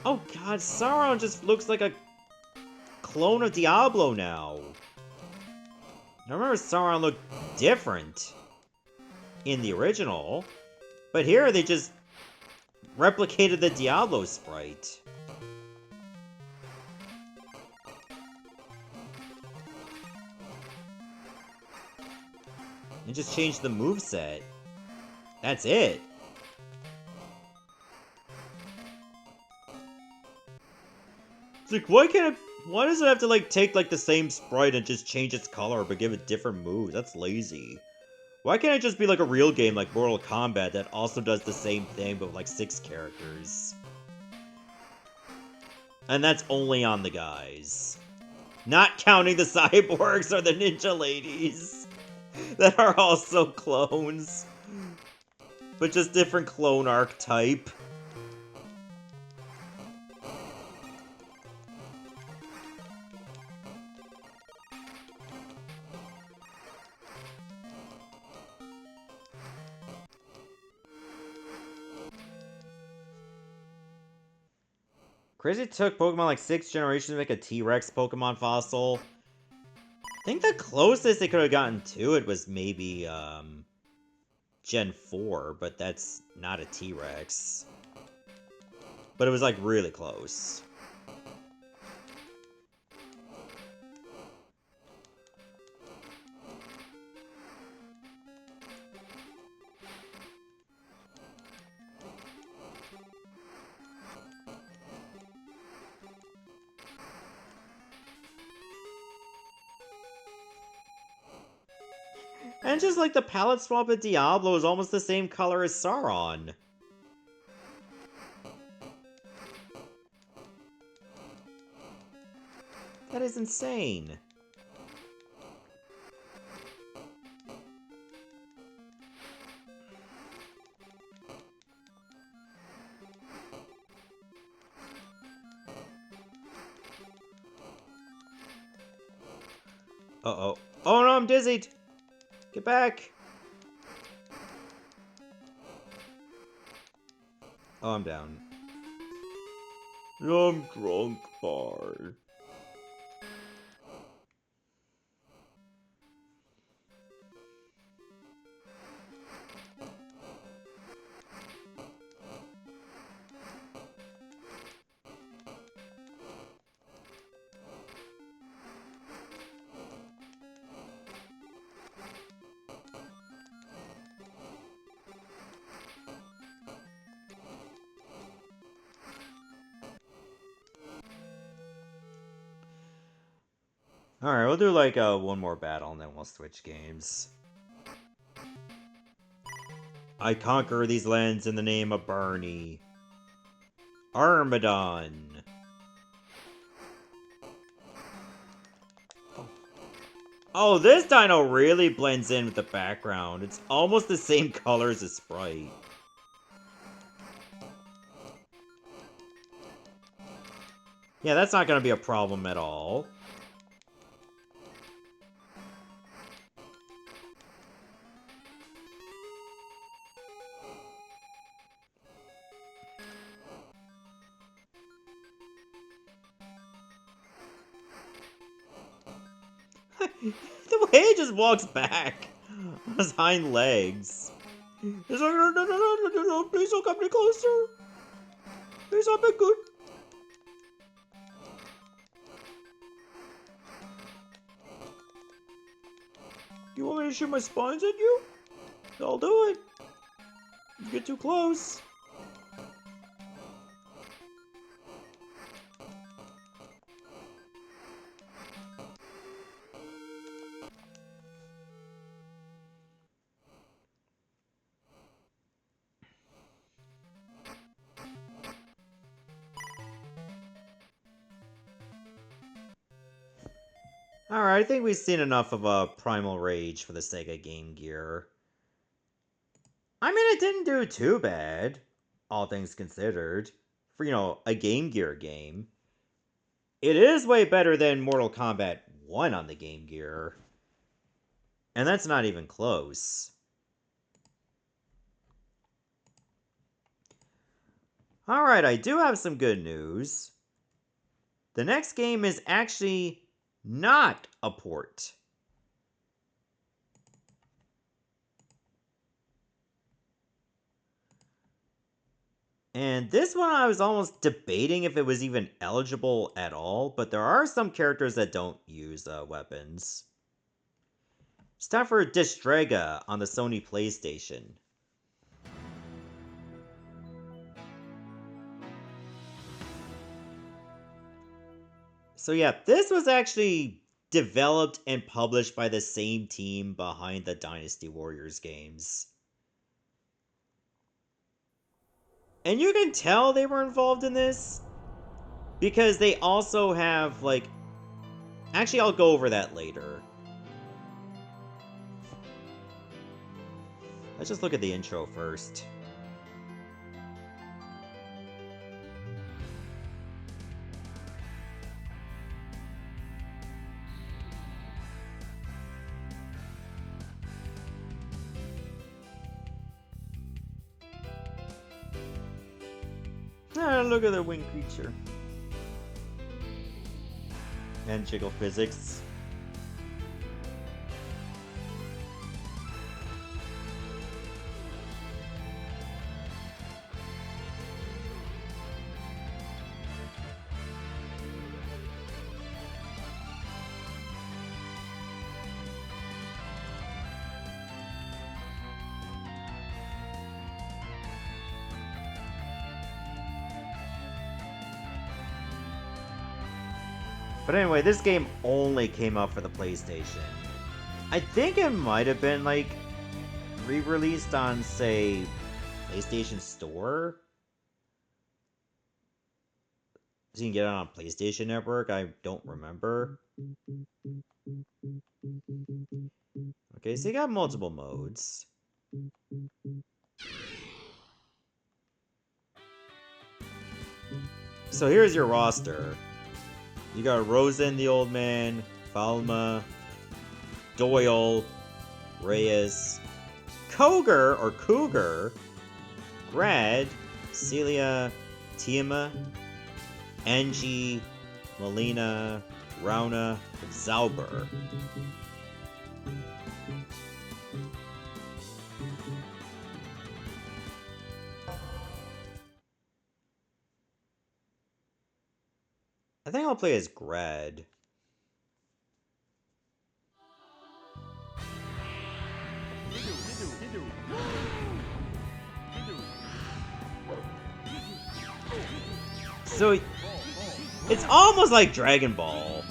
Oh god, Sauron just looks like a clone of Diablo now. I remember Sauron looked different in the original, but here they just replicated the Diablo sprite. And just changed the moveset. That's it. It's like, why does it have to, like, take, like, the same sprite and just change its color but give it different moves? That's lazy. Why can't it just be, like, a real game like Mortal Kombat that also does the same thing but with, like, 6 characters? And that's only on the guys. Not counting the cyborgs or the ninja ladies that are also clones. But just different clone archetype. Crazy took Pokemon like 6 generations to make a T-Rex Pokemon fossil. I think the closest they could have gotten to it was maybe, Gen 4, but that's not a T-Rex. But it was, like, really close. And just like the palette swap of Diablo is almost the same color as Sauron. That is insane. Uh-oh. Oh no, I'm dizzied! Get back! Oh, I'm down. I'm drunk, Bard. Alright, we'll do like one more battle and then we'll switch games. I conquer these lands in the name of Bernie. Armadon. Oh, this dino really blends in with the background. It's almost the same color as the sprite. Yeah, that's not gonna be a problem at all. The way he just walks back on his hind legs. He's like, no, please don't come any closer. Please, I've been good. You want me to shoot my spines at you? I'll do it. You get too close. Alright, I think we've seen enough of Primal Rage for the Sega Game Gear. I'm gonna it didn't do too bad, all things considered, for, you know, a Game Gear game. It is way better than Mortal Kombat 1 on the Game Gear. And that's not even close. Alright, I do have some good news. The next game is actually not a port. And this one I was almost debating if it was even eligible at all, but there are some characters that don't use weapons. It's time for Destrega on the Sony PlayStation. So yeah, this was actually developed and published by the same team behind the Dynasty Warriors games. And you can tell they were involved in this because they also have, like... Actually, I'll go over that later. Let's just look at the intro first. Ah, look at the winged creature. And jiggle physics. But anyway, this game only came out for the PlayStation. I think it might have been, like, re-released on, say, PlayStation Store? So you can get it on PlayStation Network? I don't remember. Okay, so you got multiple modes. So here's your roster. You got Rosen the Old Man, Falma, Doyle, Reyes, Cougar, Grad, Celia, Tiama, Angie, Melina, Rauna, and Zauber. I think I'll play as Grad. So, it's almost like Dragon Ball.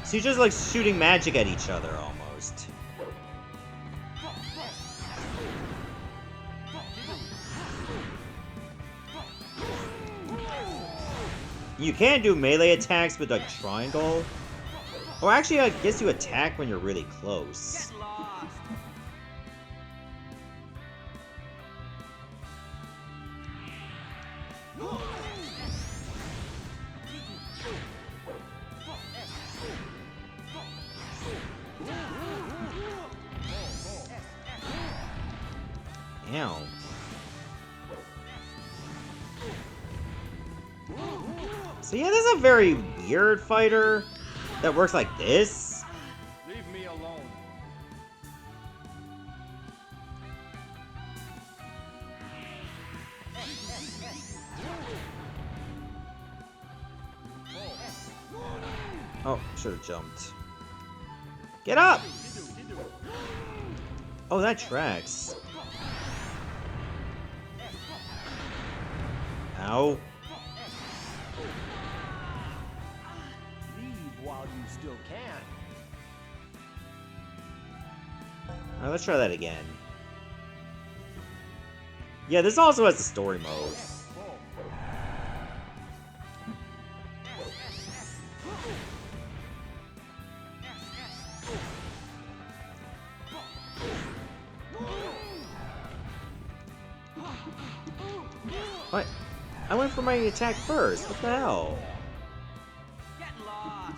So you're just like shooting magic at each other almost. You can do melee attacks with like triangle. Or actually, I guess you attack when you're really close. Ow. So yeah, this is a very weird fighter that works like this. Leave me alone. Oh, should have jumped. Get up! Oh, that tracks. Ow. Leave while you still can. Alright, let's try that again. Yeah, this also has the story mode. What? I went for my attack first. What the hell? Get lost.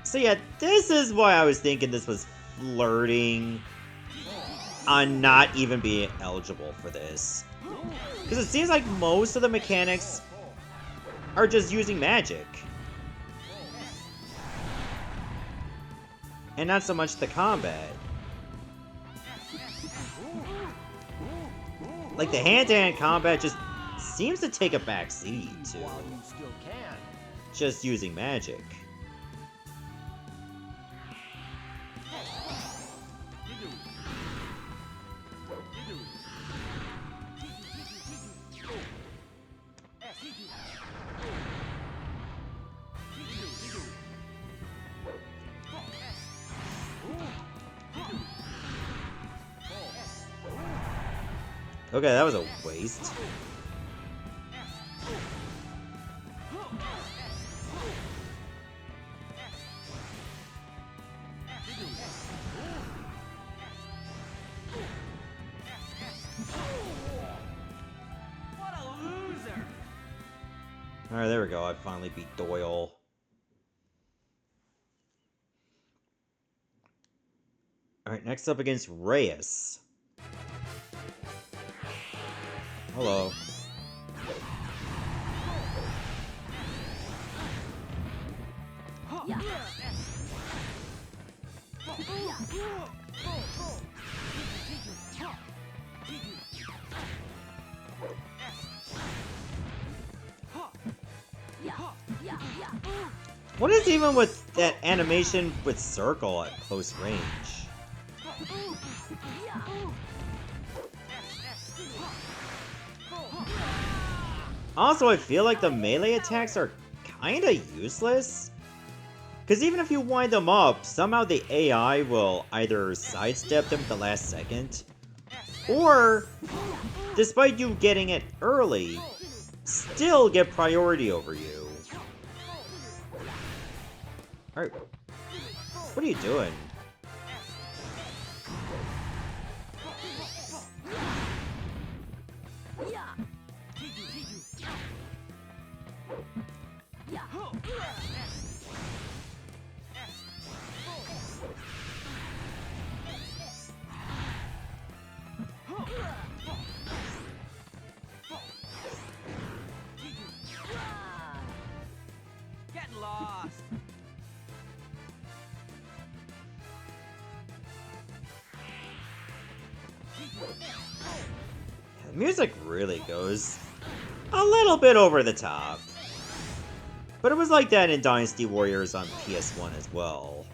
So yeah, this is why I was thinking this was flirting on not even being eligible for this. Because it seems like most of the mechanics are just using magic. And not so much the combat. Like the hand-to-hand combat just seems to take a back seat to While you still can. just using magic. Okay, that was a waste. What a loser. Alright, there we go. I finally beat Doyle. Alright, next up against Reyes. Hello. What is even with that animation with circle at close range? Also, I feel like the melee attacks are kinda useless. Because even if you wind them up, somehow the AI will either sidestep them at the last second, or, despite you getting it early, still get priority over you. Alright, what are you doing? Get lost. The music really goes a little bit over the top. But it was like that in Dynasty Warriors on PS1 as well.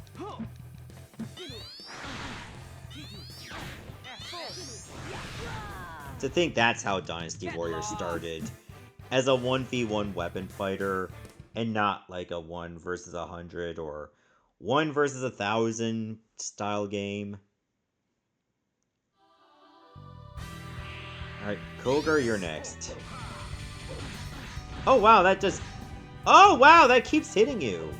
To think that's how Dynasty Warriors started, as a 1v1 weapon fighter, and not like a 1 versus 100 or 1 versus 1,000 style game. Alright, Koger, you're next. Oh wow, that just... Oh wow, that keeps hitting you!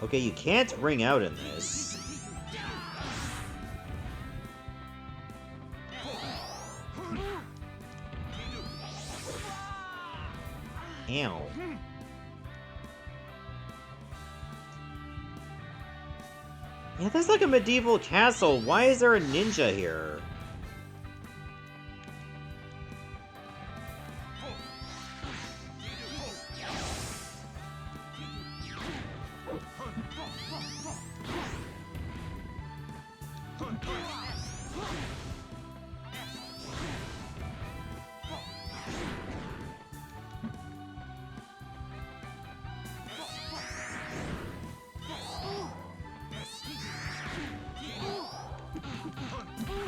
Okay, you can't ring out in this. Ow. Yeah, that's like a medieval castle. Why is there a ninja here?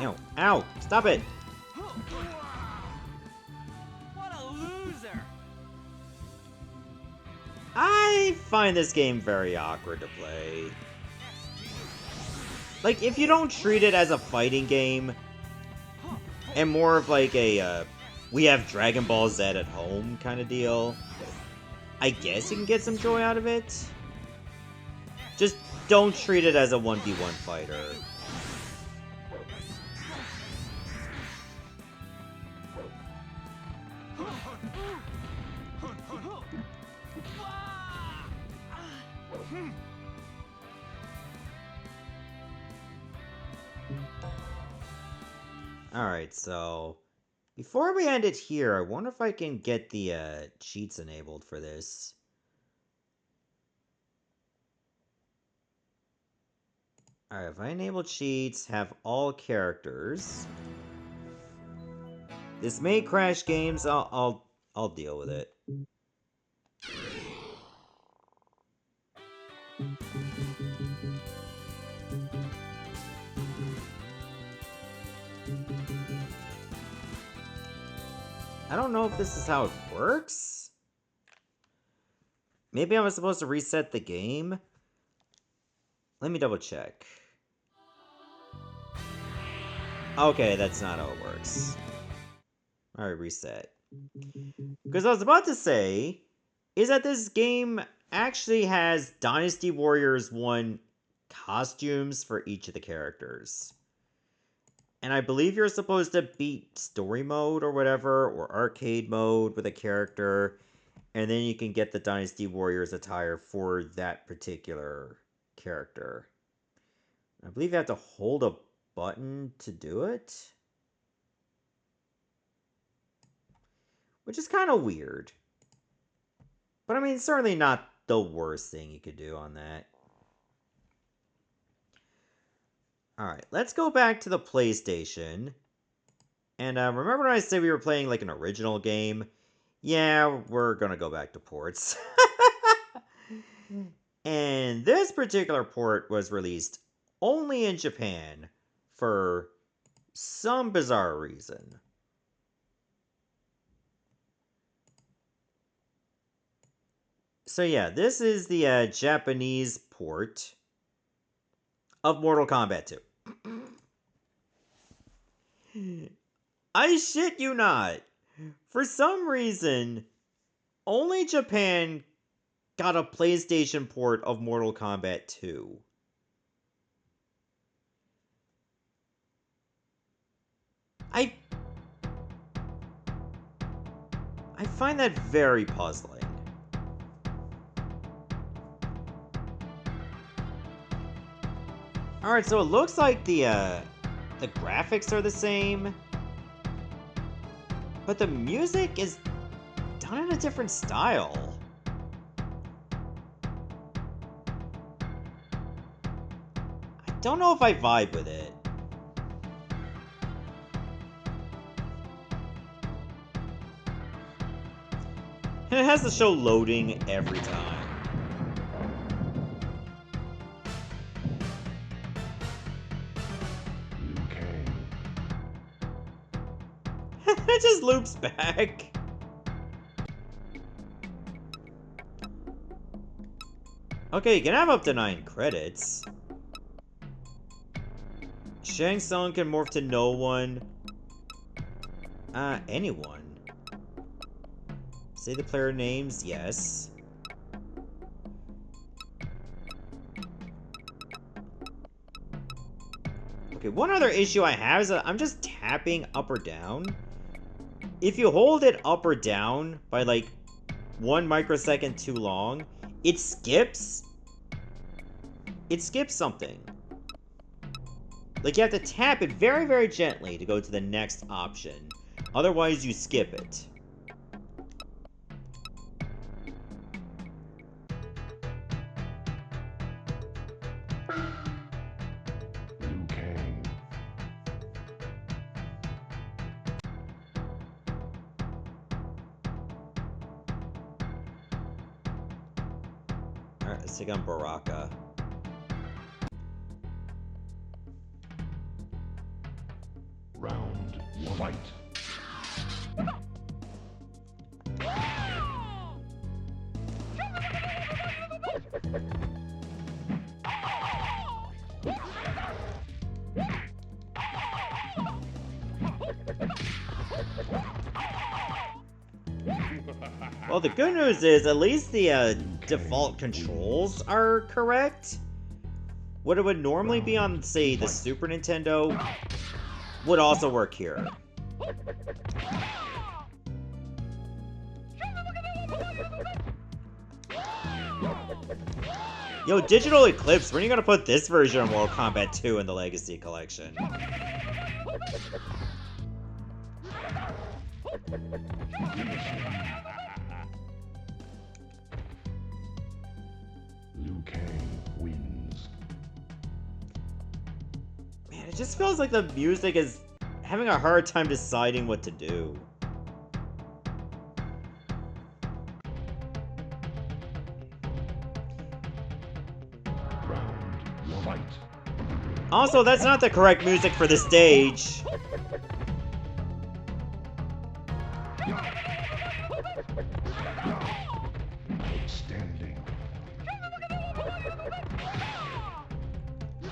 Ow. Ow! Stop it! What a loser. I find this game very awkward to play. Like, if you don't treat it as a fighting game, and more of like a, we have Dragon Ball Z at home kind of deal, I guess you can get some joy out of it. Just don't treat it as a 1v1 fighter. Alright, so before we end it here, I wonder if I can get the cheats enabled for this. Alright, if I enable cheats, have all characters. This may crash games, I'll deal with it. I don't know if this is how it works. Maybe I was supposed to reset the game. Let me double check. Okay, that's not how it works. Alright, reset. Because I was about to say, is that this game actually has Dynasty Warriors 1 costumes for each of the characters. And I believe you're supposed to beat story mode or whatever, or arcade mode with a character, and then you can get the Dynasty Warriors attire for that particular character. I believe you have to hold a button to do it, which is kind of weird. But I mean, it's certainly not the worst thing you could do on that. Alright, let's go back to the PlayStation. And remember when I said we were playing like an original game? Yeah, we're gonna go back to ports. And this particular port was released only in Japan for some bizarre reason. So yeah, this is the Japanese port of Mortal Kombat 2. I shit you not. For some reason, only Japan got a PlayStation port of Mortal Kombat 2. I find that very puzzling. Alright, so it looks like the graphics are the same, but the music is done in a different style. I don't know if I vibe with it. And it has the show loading every time. It just loops back. Okay, you can have up to 9 credits. Shang Tsung can morph to no one. Anyone. Say the player names, yes. Okay, one other issue I have is that I'm just tapping up or down. If you hold it up or down by like 1 microsecond too long, it skips. It skips something. Like you have to tap it very, very gently to go to the next option. Otherwise, you skip it. Alright, let's take on Baraka. Round 1. Fight. Well, the good news is at least the default controls are correct. What it would normally be on, say, the Super Nintendo would also work here. Yo, Digital Eclipse, when are you gonna put this version of Mortal Kombat 2 in the Legacy Collection? Liu Kang wins. Man, it just feels like the music is having a hard time deciding what to do. Round fight. Also, that's not the correct music for the stage. Outstanding. Liu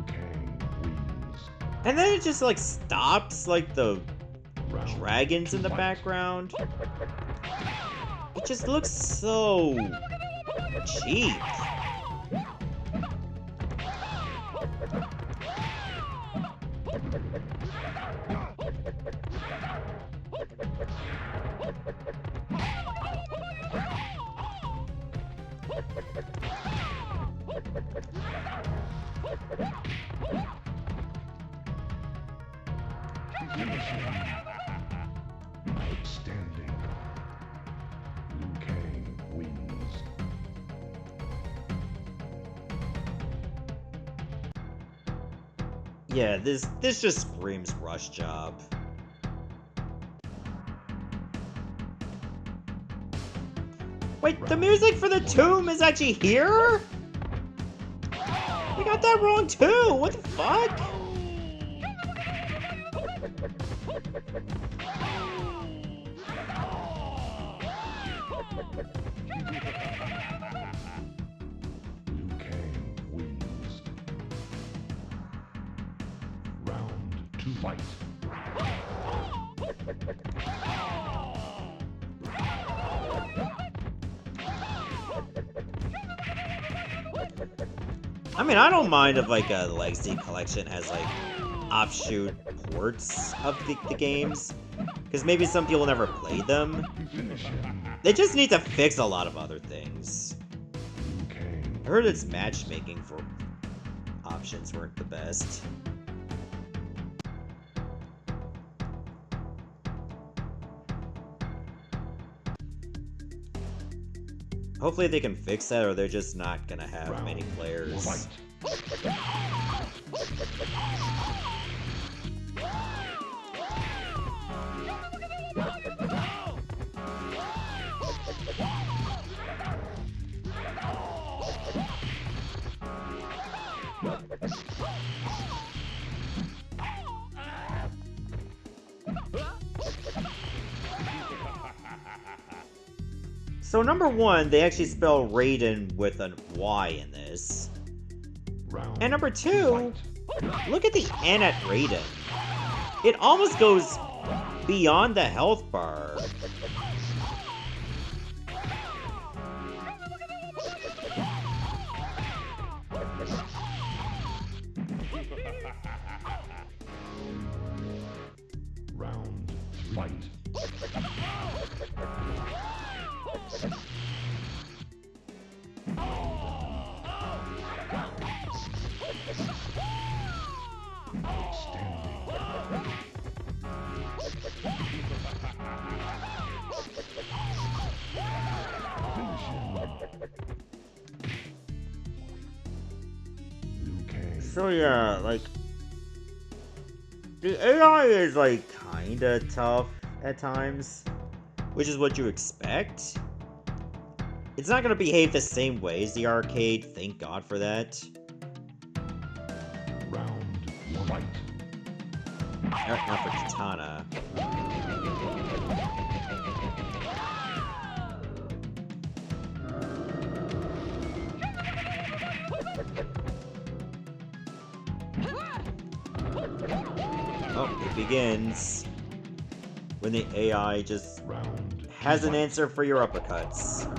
Kang wins. And then it just, like, stops, like, the Round dragons in the fight. background. It just looks so cheap. Outstanding. Liu Kang wins. Yeah, this just screams rush job. Wait, the music for the tomb is actually here? We got that wrong too! What the fuck? Liu Kang wins. Round 2 fight. I mean, I don't mind if, like, the Legacy Collection has, like, offshoot ports of the games. Because maybe some people never played them. Finish him. They just need to fix a lot of other things. Liu Kang. I heard its matchmaking for options weren't the best. Hopefully they can fix that, or they're just not gonna have many players. Fight. So number one, they actually spell Raiden with an Y in this. Round And number 2 two, fight. look at the N at Raiden. It almost goes beyond the health bar. Round 3 fight. Outstanding. Finish him. Liu Kang. So yeah, like, the AI is, like, kinda tough at times, which is what you expect. It's not gonna behave the same way as the arcade, thank God for that. Round 1 fight. Not for Katana. Oh, it begins. When the AI just Round has an fight. answer for your uppercuts.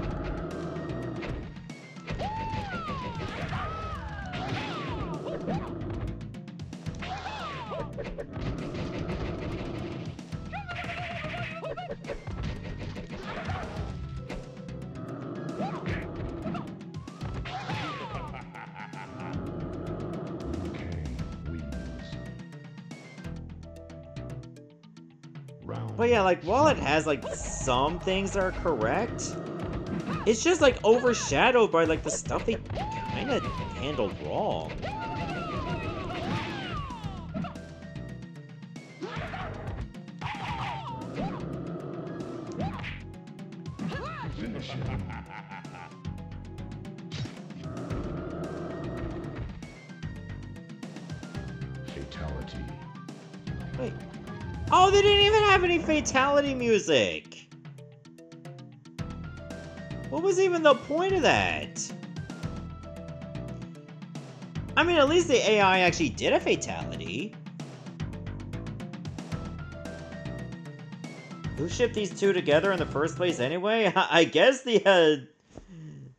Round But yeah, like, while it has, like, some things that are correct, it's just, like, overshadowed by, like, the stuff they kind of handled wrong. finish him. Fatality. Wait. Oh, they didn't even have any fatality music! What was even the point of that? I mean, at least the AI actually did a fatality. Who shipped these two together in the first place anyway? I guess the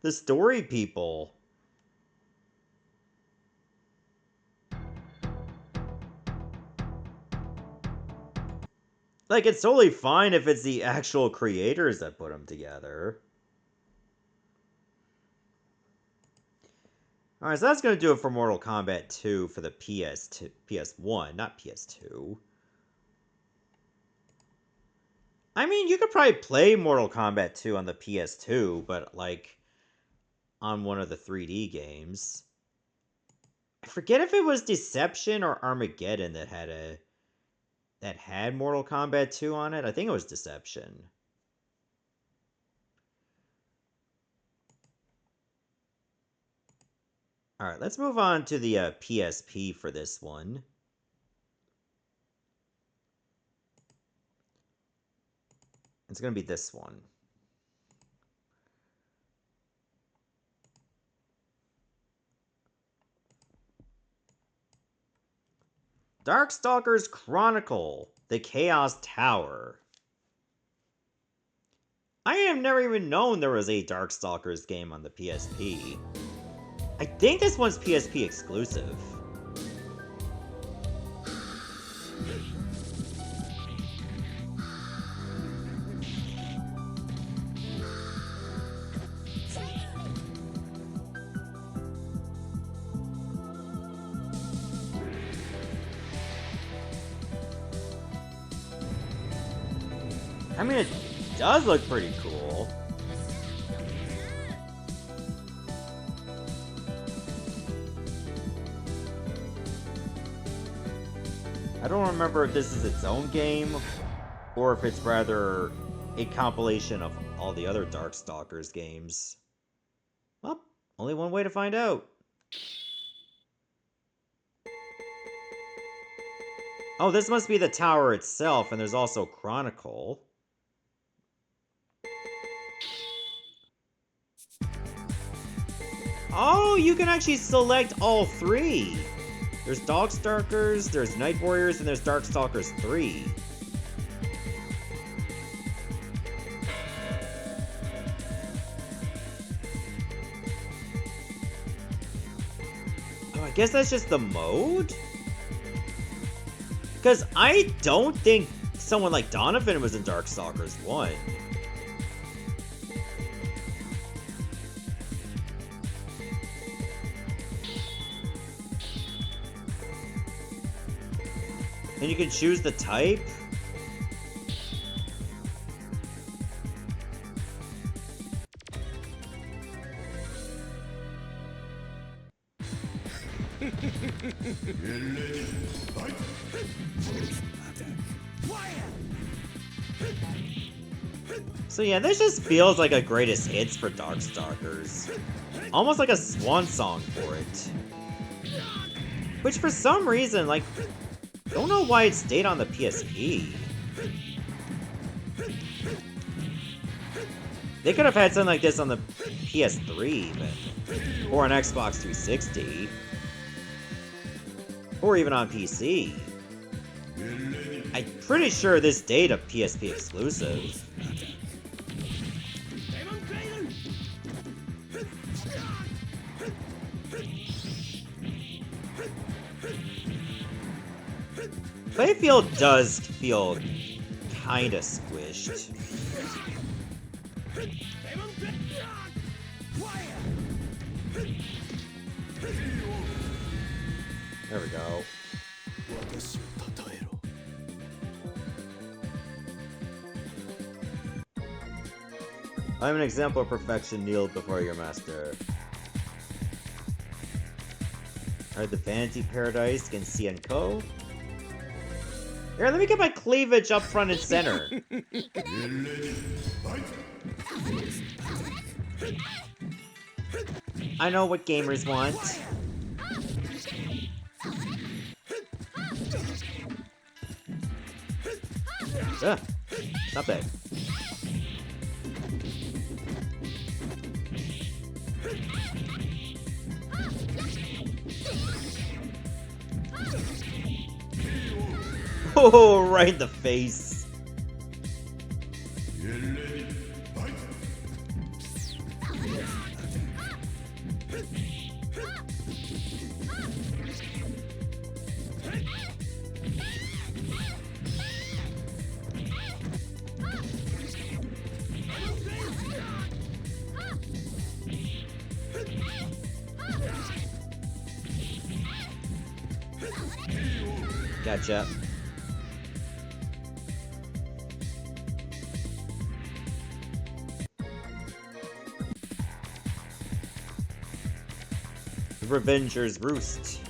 story people. Like, it's totally fine if it's the actual creators that put them together. Alright, so that's gonna do it for Mortal Kombat 2 for the PS1, not PS2. I mean, you could probably play Mortal Kombat 2 on the PS2, but, like, on one of the 3D games. I forget if it was Deception or Armageddon that had Mortal Kombat 2 on it. I think it was Deception. Alright, let's move on to the PSP for this one. It's gonna be this one. Darkstalkers Chronicle, the Chaos Tower. I have never even known there was a Darkstalkers game on the PSP. I think this one's PSP exclusive. I mean, it does look pretty cool. I don't remember if this is its own game, or if it's rather a compilation of all the other Darkstalkers games. Well, only one way to find out. Oh, this must be the tower itself, and there's also Chronicle. Oh, you can actually select all three! There's Darkstalkers, there's Night Warriors, and there's Darkstalkers 3. Oh, I guess that's just the mode? Because I don't think someone like Donovan was in Darkstalkers 1. And you can choose the type. So yeah, this just feels like a greatest hits for Darkstalkers. Almost like a swan song for it. Which for some reason, like, don't know why it stayed on the PSP. They could have had something like this on the PS3 even. Or on Xbox 360. Or even on PC. I'm pretty sure this date a PSP exclusive. Playfield does feel kinda squished. There we go. I'm an example of perfection. Kneel before your master. Alright, the Vanity Paradise against CN Co. Here, let me get my cleavage up front and center. I know what gamers want. Ugh, not bad. Oh, right in the face. Gotcha. The Revenger's Roost.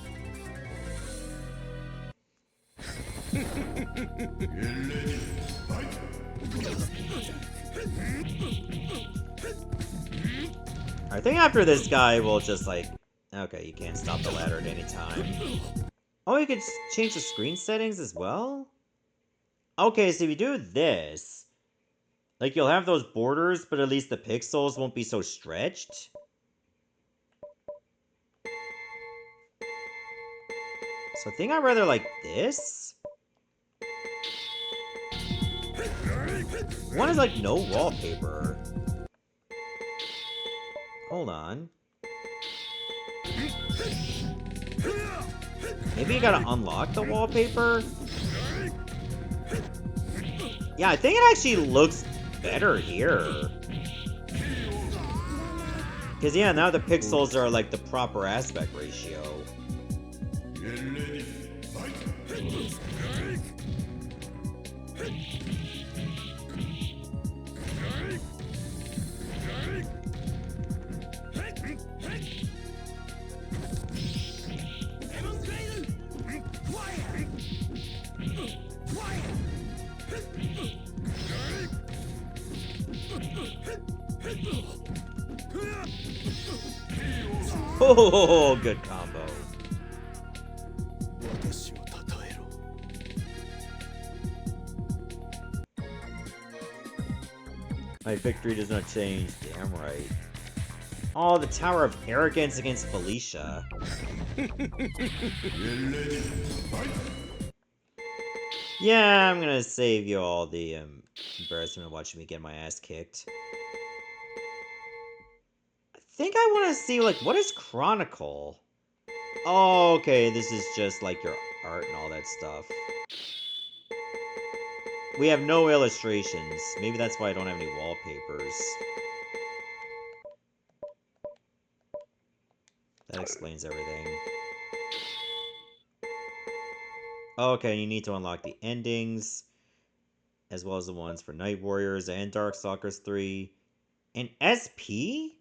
I think after this guy, we'll just like... Okay, you can't stop the ladder at any time. Oh, you could change the screen settings as well? Okay, so if you do this... Like, you'll have those borders, but at least the pixels won't be so stretched. So I think I'd rather like this. One is like no wallpaper. Hold on. Maybe you gotta unlock the wallpaper? Yeah, I think it actually looks better here. Because yeah, now the pixels are like the proper aspect ratio. Oh, good combo. My victory does not change. Damn right. Oh, the Tower of Arrogance against Felicia. Yeah, I'm gonna save you all the embarrassment of watching me get my ass kicked. I think I want to see, like, what is Chronicle? Oh, okay, this is just, like, your art and all that stuff. We have no illustrations. Maybe that's why I don't have any wallpapers. That explains everything. Okay, you need to unlock the endings, as well as the ones for Night Warriors and Darkstalkers 3. And SP?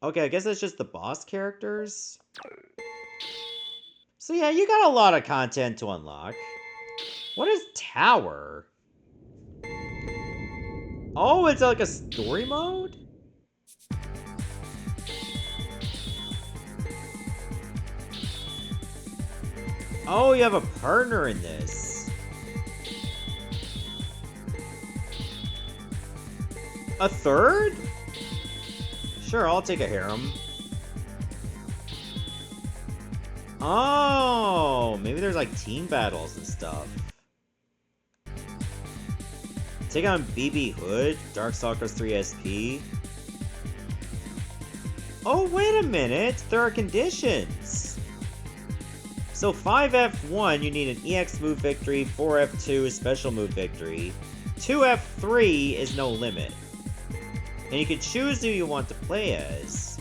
Okay, I guess that's just the boss characters. So yeah, you got a lot of content to unlock. What is Tower? Oh, it's like a story mode? Oh, you have a partner in this. A third? Sure, I'll take a harem. Oh, maybe there's like team battles and stuff. Take on BB Hood, Darkstalkers 3 SP. Oh, wait a minute! There are conditions! So 5F1, you need an EX move victory, 4F2 is special move victory, 2F3 is no limit. And you can choose who you want to play as.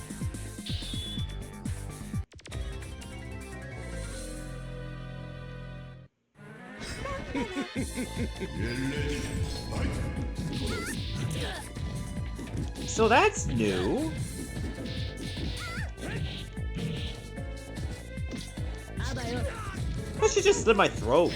So that's new. Oh, she just slit my throat.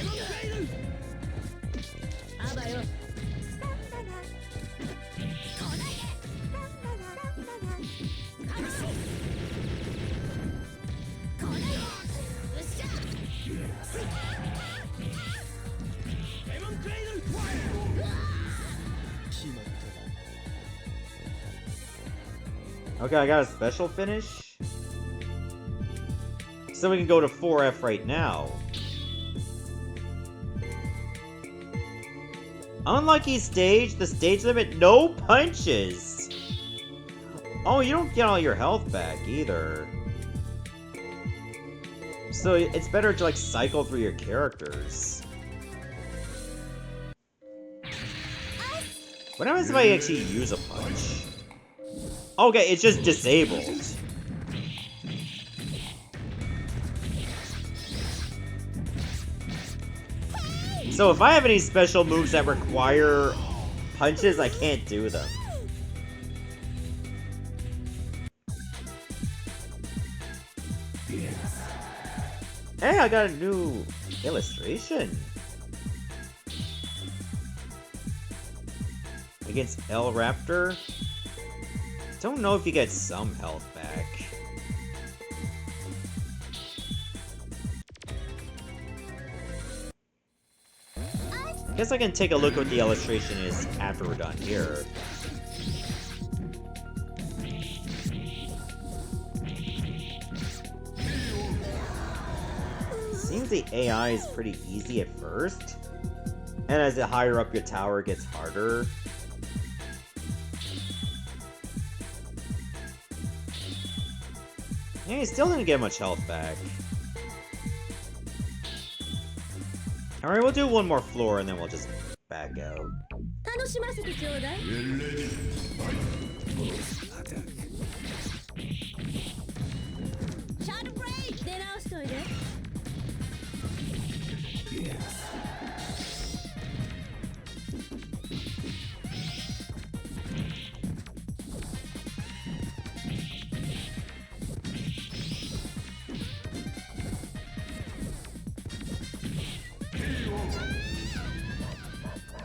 Okay, I got a special finish. So we can go to 4F right now. Unlucky stage, the stage limit, no punches! Oh, you don't get all your health back either. So it's better to like cycle through your characters. What happens if I actually use a punch? Okay, it's just disabled. So if I have any special moves that require punches, I can't do them. Hey, I got a new illustration. Against L Raptor. Don't know if you get some health back. Guess I can take a look at what the illustration is after we're done here. Seems the AI is pretty easy at first, and as the higher up your tower, it gets harder. Yeah, he still didn't get much health back. Alright, we'll do one more floor and then we'll just back out.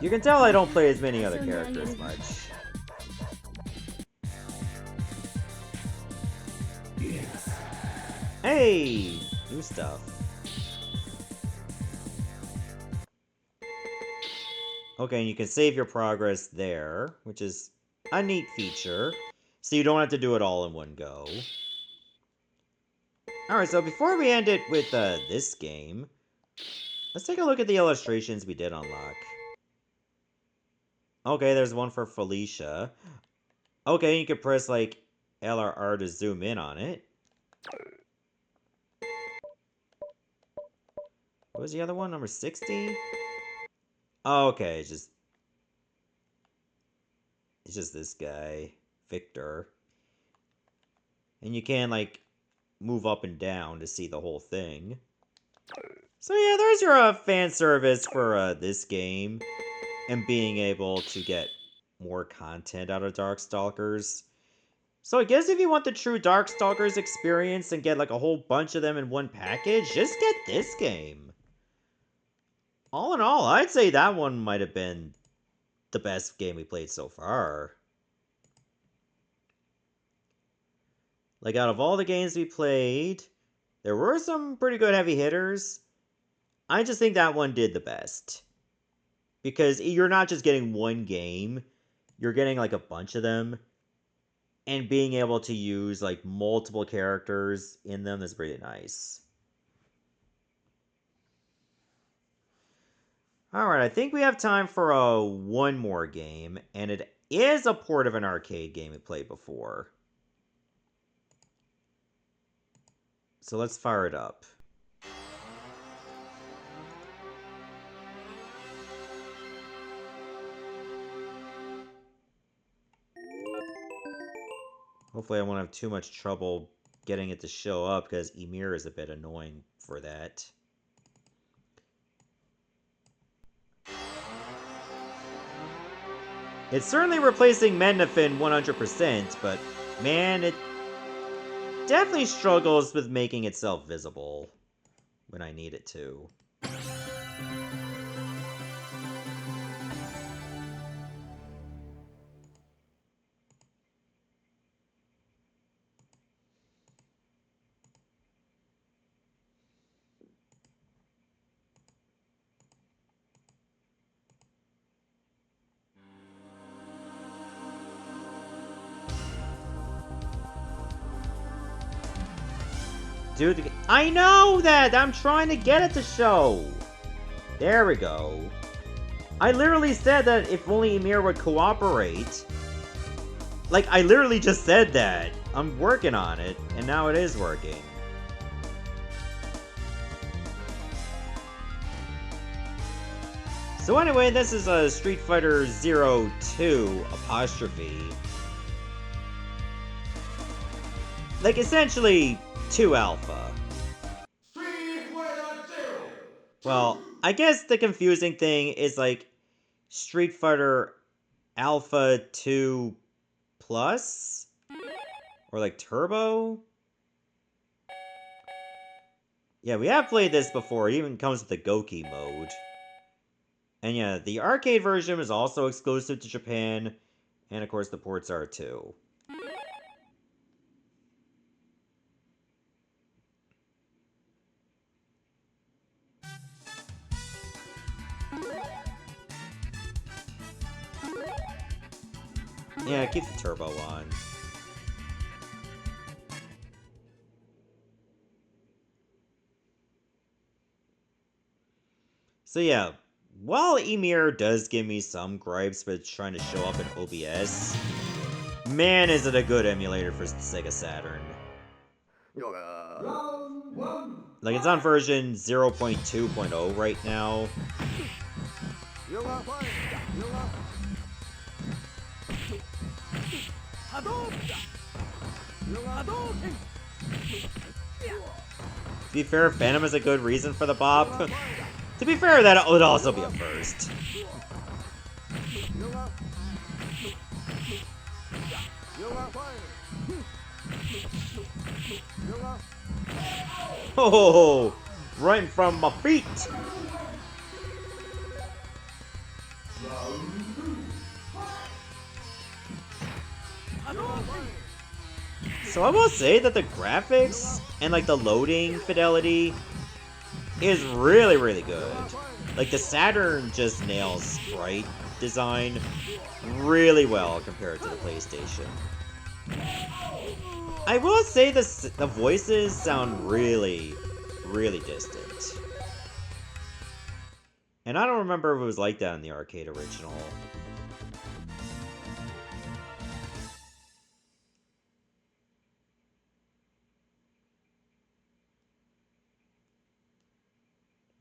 You can tell I don't play as many other characters much. Hey! New stuff. Okay, and you can save your progress there, which is a neat feature. So you don't have to do it all in one go. Alright, so before we end it with this game, let's take a look at the illustrations we did unlock. Okay, there's one for Felicia. Okay, you can press, like, LRR to zoom in on it. What was the other one? Number 60? Oh, okay, it's just this guy, Victor. And you can, like, move up and down to see the whole thing. So yeah, there's your fan service for this game. And being able to get more content out of Darkstalkers. So I guess if you want the true Darkstalkers experience and get like a whole bunch of them in one package, just get this game. All in all, I'd say that one might have been the best game we played so far. Like, out of all the games we played, there were some pretty good heavy hitters. I just think that one did the best. Because you're not just getting one game, you're getting like a bunch of them. And being able to use like multiple characters in them is pretty nice. Alright, I think we have time for one more game, and it is a port of an arcade game we played before. So let's fire it up. Hopefully I won't have too much trouble getting it to show up, because Ymir is a bit annoying for that. It's certainly replacing Mendefin 100%, but man, it definitely struggles with making itself visible when I need it to. Dude, I know that! I'm trying to get it to show! There we go. I literally said that if only Ymir would cooperate. Like, I literally just said that. I'm working on it, and now it is working. So anyway, this is a Street Fighter 02 apostrophe. Like, essentially, 2 Alpha. Well, I guess the confusing thing is, like, Street Fighter Alpha 2 Plus? Or, like, Turbo? Yeah, we have played this before. It even comes with the Goki mode. And yeah, the arcade version is also exclusive to Japan. And, of course, the ports are too. Yeah, keep the turbo on. So yeah, while Ymir does give me some gripes with trying to show up in OBS, man is it a good emulator for Sega Saturn. Like, it's on version 0.2.0 right now. To be fair, Phantom is a good reason for the bop. To be fair, that would also be a first. Oh, right from my feet. So I will say that the graphics and like the loading fidelity is really, really good. Like the Saturn just nails sprite design really well compared to the PlayStation. I will say the voices sound really, really distant. And I don't remember if it was like that in the arcade original.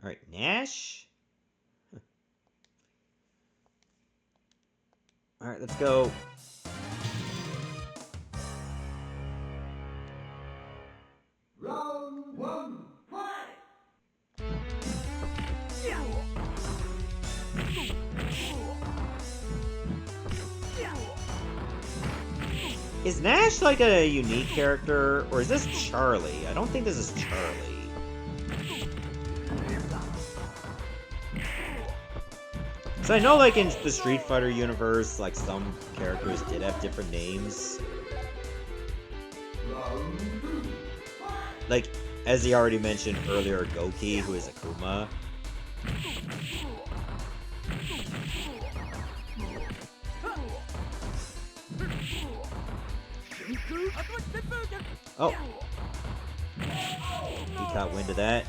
Alright, Nash? Alright, let's go. Round one, fight! Is Nash like a unique character, or is this Charlie? I don't think this is Charlie. So I know like in the Street Fighter universe, like some characters did have different names. Like, as he already mentioned earlier, Goki, who is Akuma. Oh. He caught wind of that.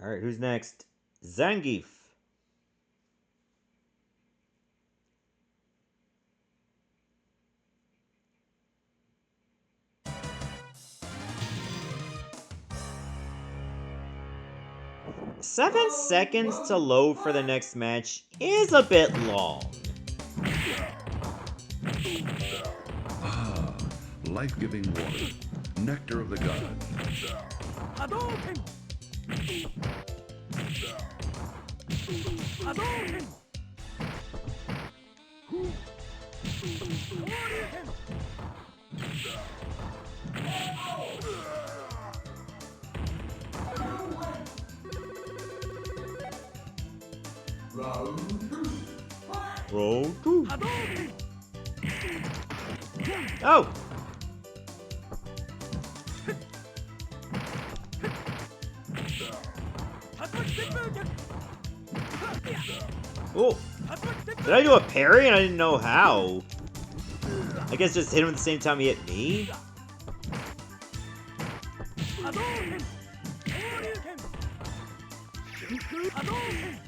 Alright, who's next? Zangief. Seven seconds to load for the next match is a bit long. Ah, life-giving water. Nectar of the gods. Hadouken! Hadouken! Hadouken! Round two. Hadouken! Oh! Oh! Did I do a parry and I didn't know how? I guess just hit him at the same time he hit me? Hadouken! Hadouken! Hadouken!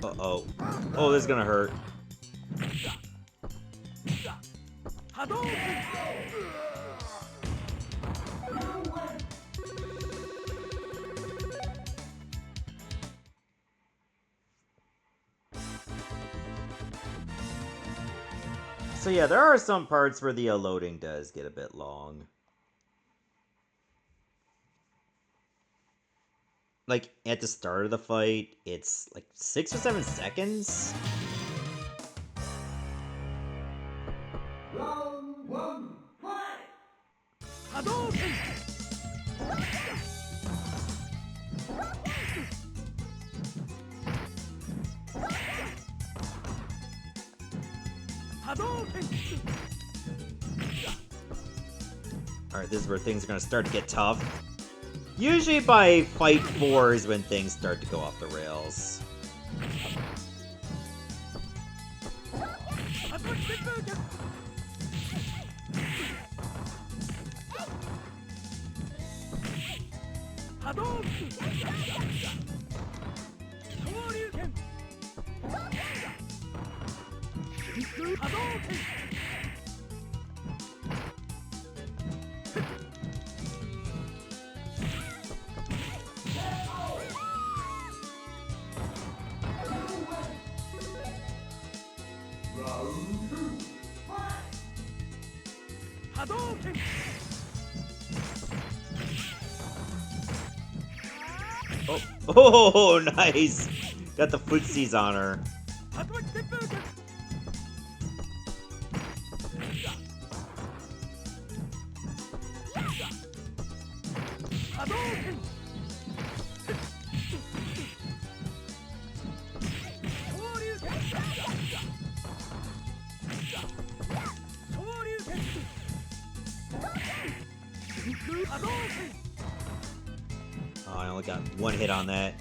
Uh-oh. Oh, this is gonna hurt. Hadouken! So yeah, there are some parts where the loading does get a bit long. Like, at the start of the fight, it's like 6 or 7 seconds? Round one, fight! Hadouken! Hadouken! Alright, this is where things are gonna start to get tough. Usually by fight 4 is when things start to go off the rails. Round two, fight! Hadouken! Oh, oh, nice! Got the footsies on her. Hadouken! Oh, I only got one hit on that.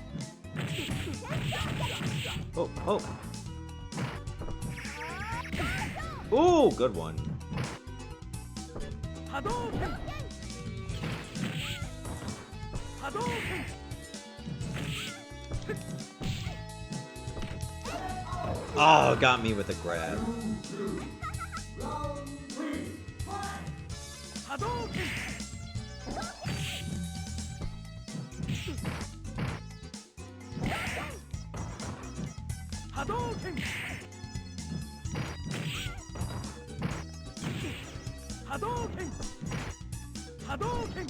Oh, oh. Ooh, good one. Hadouken! Hadouken! Oh, got me with a grab. Round three, fight! Hadouken! Hadouken! Hadouken! Hadouken!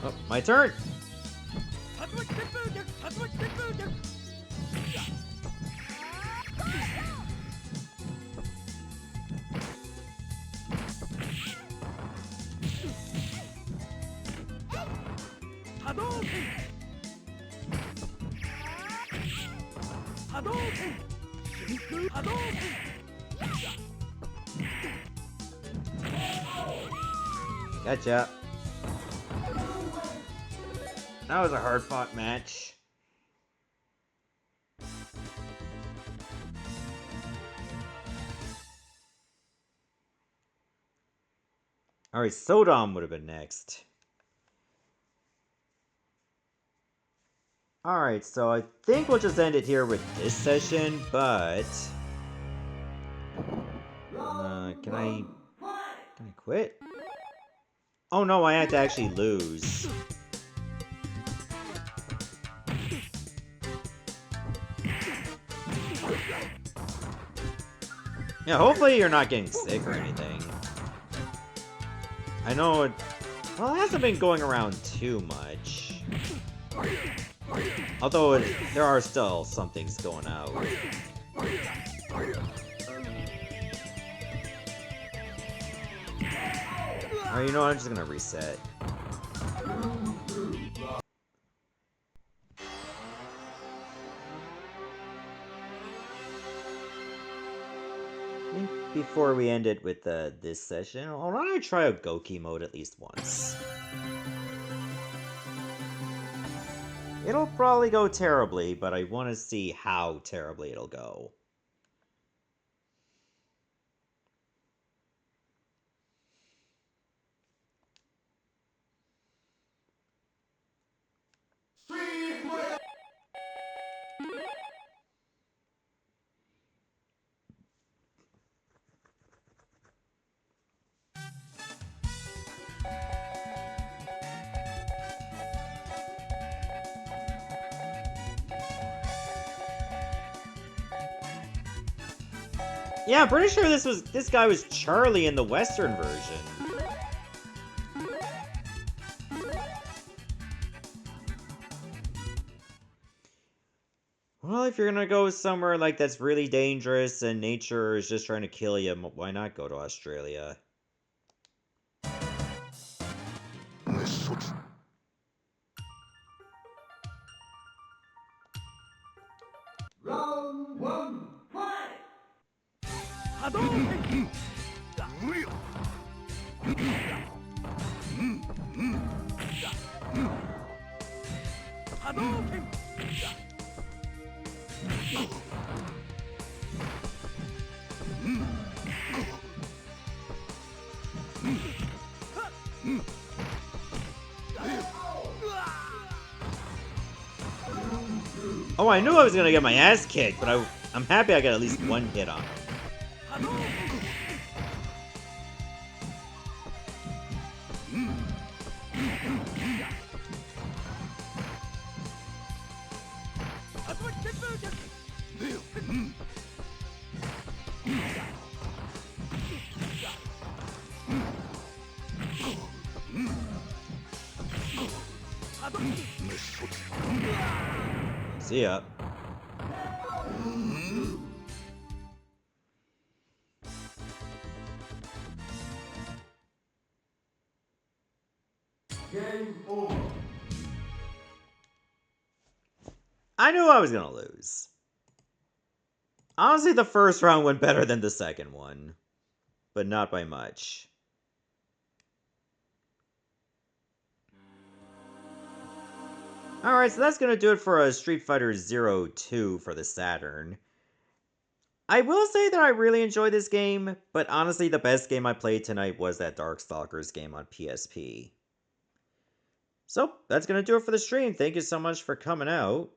Oh, my turn. Hadouken! Hadouken! Hadouken! Hadouken! Hadouken! Gotcha. That was a hard-fought match. Alright, Sodom would have been next. Alright, so I think we'll just end it here with this session, but... can I quit? Oh no, I had to actually lose. Yeah, hopefully you're not getting sick or anything. I know it... Well, it hasn't been going around too much. Although there are still some things going out. Alright, you know what? I'm just gonna reset. I think before we end it with this session, I want to try out Goki mode at least once. It'll probably go terribly, but I want to see how terribly it'll go. Yeah, I'm pretty sure this guy was Charlie in the Western version. Well, if you're gonna go somewhere like that's really dangerous and nature is just trying to kill you, why not go to Australia? Round one, fight! Oh, I knew I was gonna get my ass kicked, but I'm happy I got at least one hit on him. See ya. Game over. I knew I was gonna lose. Honestly, the first round went better than the second one, but not by much. Alright, so that's gonna do it for a Street Fighter 02 for the Saturn. I will say that I really enjoyed this game, but honestly the best game I played tonight was that Darkstalkers game on PSP. So, that's gonna do it for the stream. Thank you so much for coming out.